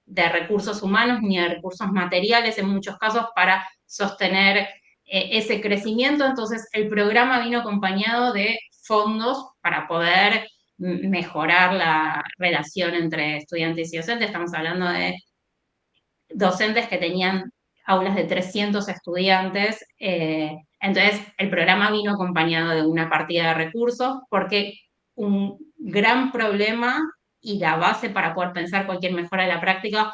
de recursos humanos ni de recursos materiales en muchos casos para sostener ese crecimiento. Entonces el programa vino acompañado de fondos para poder mejorar la relación entre estudiantes y docentes. Estamos hablando de docentes que tenían aulas de 300 estudiantes. Entonces, el programa vino acompañado de una partida de recursos porque un gran problema y la base para poder pensar cualquier mejora de la práctica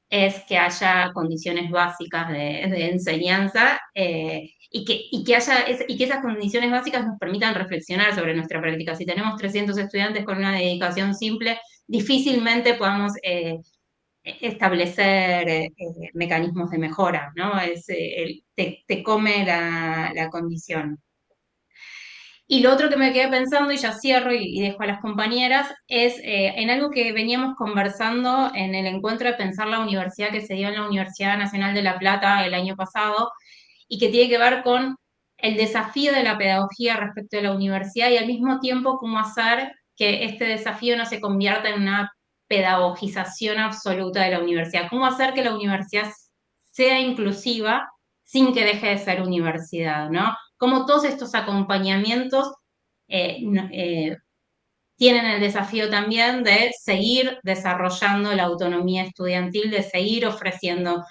es que haya condiciones básicas de enseñanza y que esas condiciones básicas nos permitan reflexionar sobre nuestra práctica. Si tenemos 300 estudiantes con una dedicación simple, difícilmente podamos establecer mecanismos de mejora, ¿no? Te come la condición. Y lo otro que me quedé pensando, y ya cierro y dejo a las compañeras, es en algo que veníamos conversando en el encuentro de pensar la universidad que se dio en la Universidad Nacional de La Plata el año pasado, y que tiene que ver con el desafío de la pedagogía respecto de la universidad y al mismo tiempo cómo hacer que este desafío no se convierta en una pedagogización absoluta de la universidad. Cómo hacer que la universidad sea inclusiva sin que deje de ser universidad, ¿no? Cómo todos estos acompañamientos tienen el desafío también de seguir desarrollando la autonomía estudiantil, de seguir ofreciendo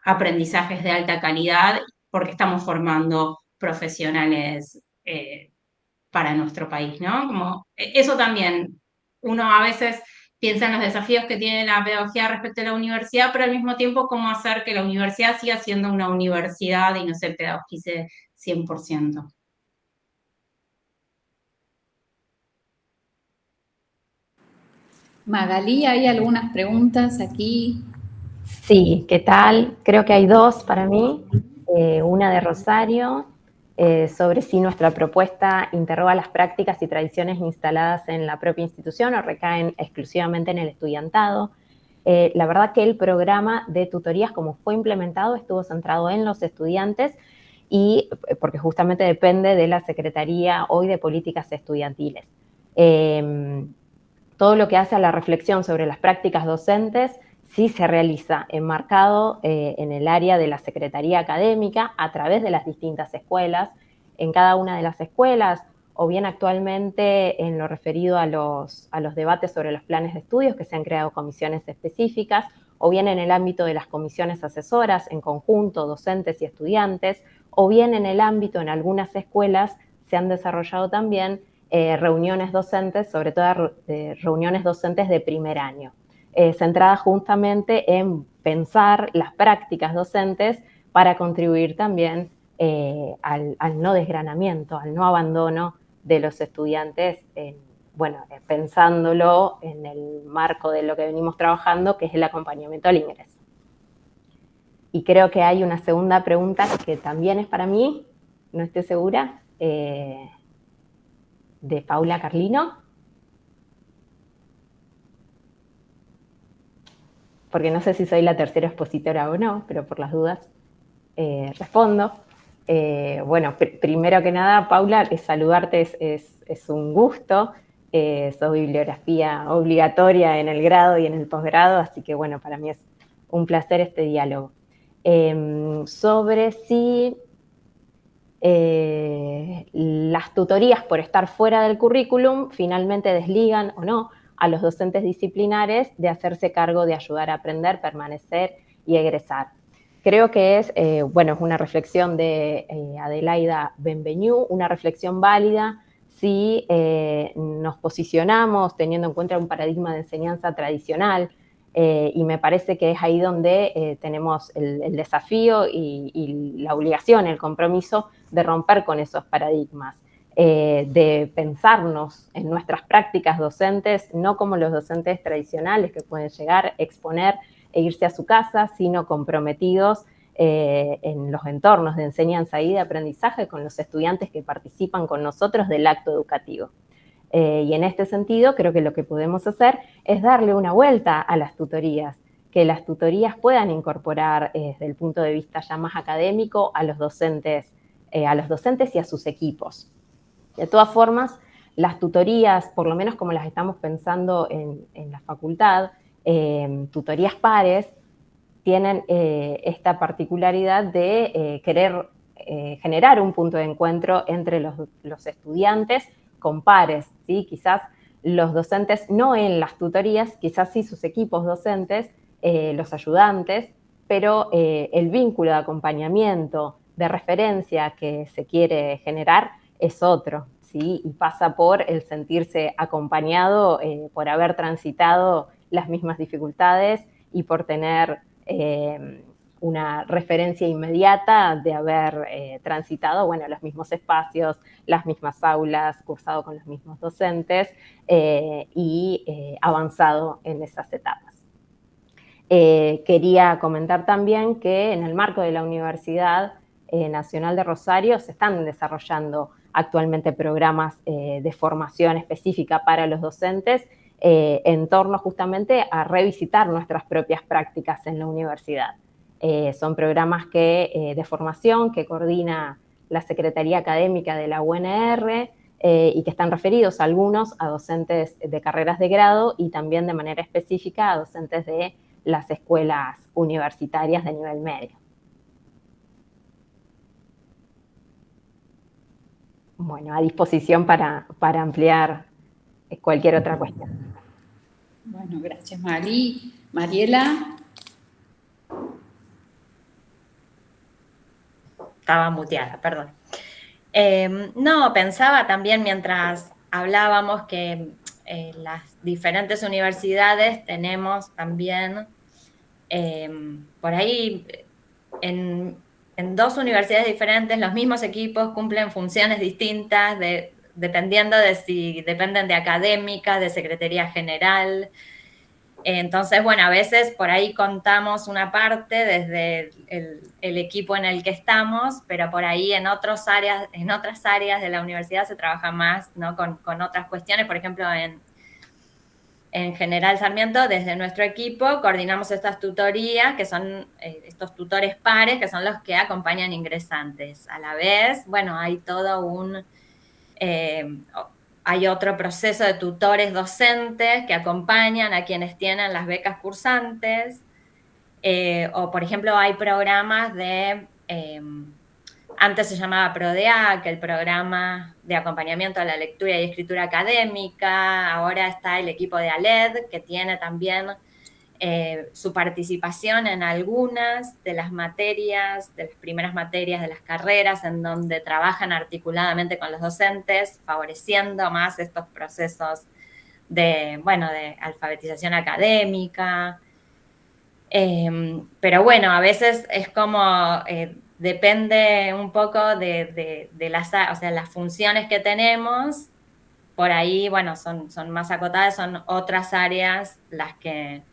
aprendizajes de alta calidad, porque estamos formando profesionales para nuestro país, ¿no? Como eso también, uno a veces piensa en los desafíos que tiene la pedagogía respecto a la universidad, pero al mismo tiempo cómo hacer que la universidad siga siendo una universidad y no se pedagogice 100%. Magalí, ¿hay algunas preguntas aquí? Sí, ¿qué tal? Creo que hay dos para mí. Una de Rosario, sobre si nuestra propuesta interroga las prácticas y tradiciones instaladas en la propia institución o recaen exclusivamente en el estudiantado. La verdad que el programa de tutorías, como fue implementado, estuvo centrado en los estudiantes y porque justamente depende de la Secretaría hoy de Políticas Estudiantiles. Todo lo que hace a la reflexión sobre las prácticas docentes sí se realiza enmarcado en el área de la Secretaría Académica a través de las distintas escuelas. En cada una de las escuelas, o bien actualmente en lo referido a los debates sobre los planes de estudios, que se han creado comisiones específicas, o bien en el ámbito de las comisiones asesoras, en conjunto, docentes y estudiantes, o bien en el ámbito, en algunas escuelas, se han desarrollado también reuniones docentes, sobre todo reuniones docentes de primer año, centradas justamente en pensar las prácticas docentes para contribuir también al no desgranamiento, al no abandono de los estudiantes, pensándolo en el marco de lo que venimos trabajando, que es el acompañamiento al ingreso. Y creo que hay una segunda pregunta que también es para mí, no estoy segura, de Paula Carlino. Porque no sé si soy la tercera expositora o no, pero por las dudas respondo. Primero que nada, Paula, saludarte es un gusto. Sos bibliografía obligatoria en el grado y en el posgrado, así que bueno, para mí es un placer este diálogo. Sobre si las tutorías por estar fuera del currículum finalmente desligan o no a los docentes disciplinares de hacerse cargo de ayudar a aprender, permanecer y egresar. Creo que es una reflexión de Adelaida Benvenu, una reflexión válida si nos posicionamos teniendo en cuenta un paradigma de enseñanza tradicional, y me parece que es ahí donde tenemos el desafío y la obligación, el compromiso de romper con esos paradigmas, de pensarnos en nuestras prácticas docentes, no como los docentes tradicionales que pueden llegar, exponer e irse a su casa, sino comprometidos en los entornos de enseñanza y de aprendizaje con los estudiantes que participan con nosotros del acto educativo. Y en este sentido, creo que lo que podemos hacer es darle una vuelta a las tutorías, que las tutorías puedan incorporar desde el punto de vista ya más académico a los docentes y a sus equipos. De todas formas, las tutorías, por lo menos como las estamos pensando en la facultad, tutorías pares, tienen esta particularidad de querer generar un punto de encuentro entre los estudiantes con pares, ¿sí? Quizás los docentes, no en las tutorías, quizás sí sus equipos docentes, los ayudantes, pero el vínculo de acompañamiento, de referencia que se quiere generar es otro, ¿sí? Y pasa por el sentirse acompañado, por haber transitado las mismas dificultades y por tener una referencia inmediata de haber transitado, los mismos espacios, las mismas aulas, cursado con los mismos docentes y avanzado en esas etapas. Quería comentar también que en el marco de la Universidad Nacional de Rosario se están desarrollando actualmente programas de formación específica para los docentes en torno justamente a revisitar nuestras propias prácticas en la universidad. Son programas de formación que coordina la Secretaría Académica de la UNR y que están referidos algunos a docentes de carreras de grado y también de manera específica a docentes de las escuelas universitarias de nivel medio. Bueno, a disposición para ampliar cualquier otra cuestión. Bueno, gracias, Mari. Mariela. Estaba muteada, perdón. No, pensaba también mientras hablábamos que las diferentes universidades tenemos también por ahí en dos universidades diferentes los mismos equipos cumplen funciones distintas dependiendo de si dependen de académica, de secretaría general. Entonces, a veces por ahí contamos una parte desde el equipo en el que estamos, pero por ahí en otras áreas de la universidad se trabaja más, ¿no? con otras cuestiones. Por ejemplo, en General Sarmiento, desde nuestro equipo, coordinamos estas tutorías, que son estos tutores pares, que son los que acompañan ingresantes. A la vez, hay todo hay otro proceso de tutores docentes que acompañan a quienes tienen las becas cursantes, o por ejemplo hay programas antes se llamaba PRODEAC, el programa de acompañamiento a la lectura y escritura académica, ahora está el equipo de ALED, que tiene también su participación en algunas de las materias, de las primeras materias de las carreras, en donde trabajan articuladamente con los docentes, favoreciendo más estos procesos de alfabetización académica. Pero bueno, a veces es como, depende un poco de las funciones que tenemos. Por ahí, bueno, son más acotadas, son otras áreas las que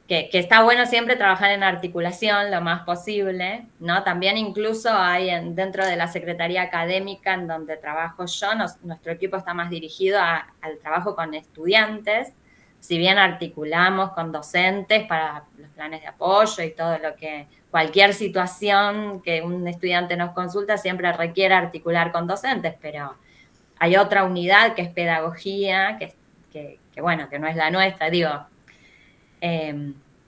está bueno siempre trabajar en articulación lo más posible, ¿no? También incluso hay dentro de la Secretaría Académica en donde trabajo yo, nuestro equipo está más dirigido al trabajo con estudiantes, si bien articulamos con docentes para los planes de apoyo y todo lo que, cualquier situación que un estudiante nos consulta siempre requiere articular con docentes, pero hay otra unidad que es pedagogía, que no es la nuestra, digo.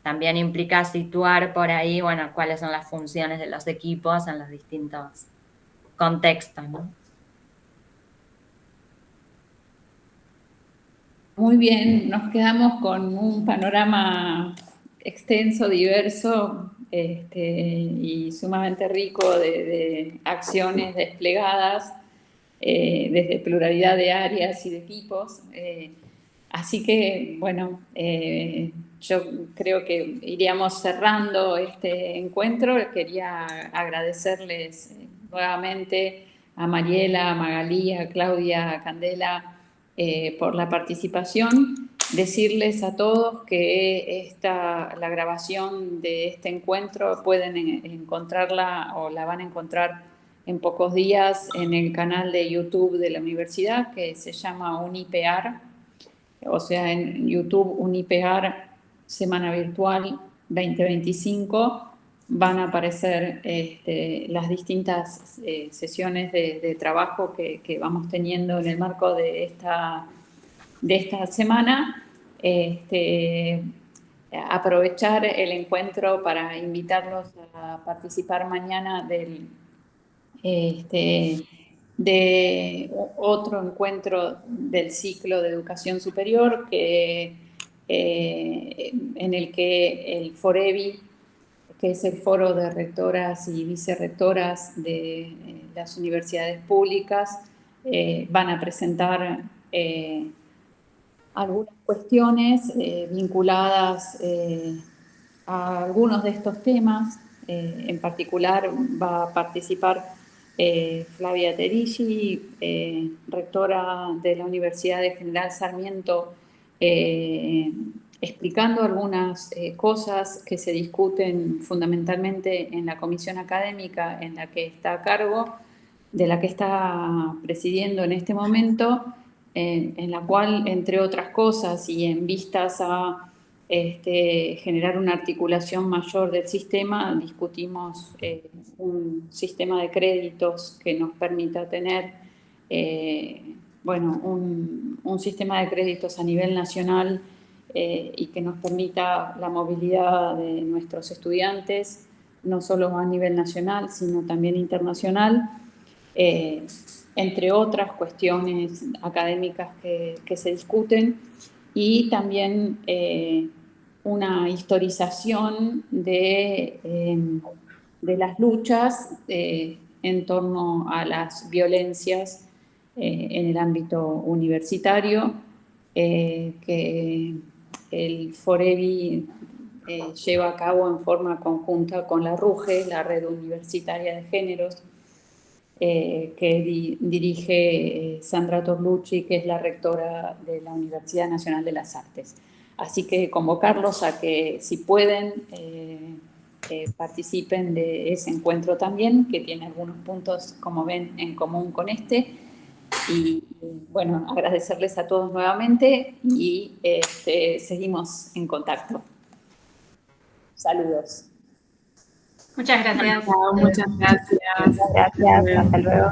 También implica situar por ahí, bueno, cuáles son las funciones de los equipos en los distintos contextos, ¿no? Muy bien, nos quedamos con un panorama extenso, diverso y sumamente rico de acciones desplegadas desde pluralidad de áreas y de equipos. Así que, bueno, yo creo que iríamos cerrando este encuentro. Quería agradecerles nuevamente a Mariela, a Magalí, a Claudia, a Candela por la participación. Decirles a todos que la grabación de este encuentro pueden encontrarla o la van a encontrar en pocos días en el canal de YouTube de la universidad que se llama UniPear. O sea, en YouTube UniPear Semana Virtual 2025 van a aparecer las distintas sesiones de trabajo que vamos teniendo en el marco de esta semana. Aprovechar el encuentro para invitarlos a participar mañana de otro encuentro del ciclo de educación superior en el que el FOREVI, que es el Foro de Rectoras y Vicerrectoras de las universidades públicas, van a presentar algunas cuestiones vinculadas a algunos de estos temas. En particular va a participar Flavia Terici, rectora de la Universidad de General Sarmiento, explicando algunas cosas que se discuten fundamentalmente en la comisión académica en la que está a cargo, de la que está presidiendo en este momento, en la cual, entre otras cosas, y en vistas a generar una articulación mayor del sistema, discutimos un sistema de créditos que nos permita tener un sistema de créditos a nivel nacional y que nos permita la movilidad de nuestros estudiantes, no solo a nivel nacional, sino también internacional, entre otras cuestiones académicas que se discuten, y también una historización de las luchas en torno a las violencias en el ámbito universitario, que el FOREVI lleva a cabo en forma conjunta con la RUGE, la Red Universitaria de Géneros, que dirige Sandra Torlucci, que es la rectora de la Universidad Nacional de las Artes. Así que convocarlos a que, si pueden, participen de ese encuentro también, que tiene algunos puntos, como ven, en común con este. Y bueno, agradecerles a todos nuevamente y seguimos en contacto. Saludos. Muchas gracias. Muchas gracias. Gracias, hasta luego.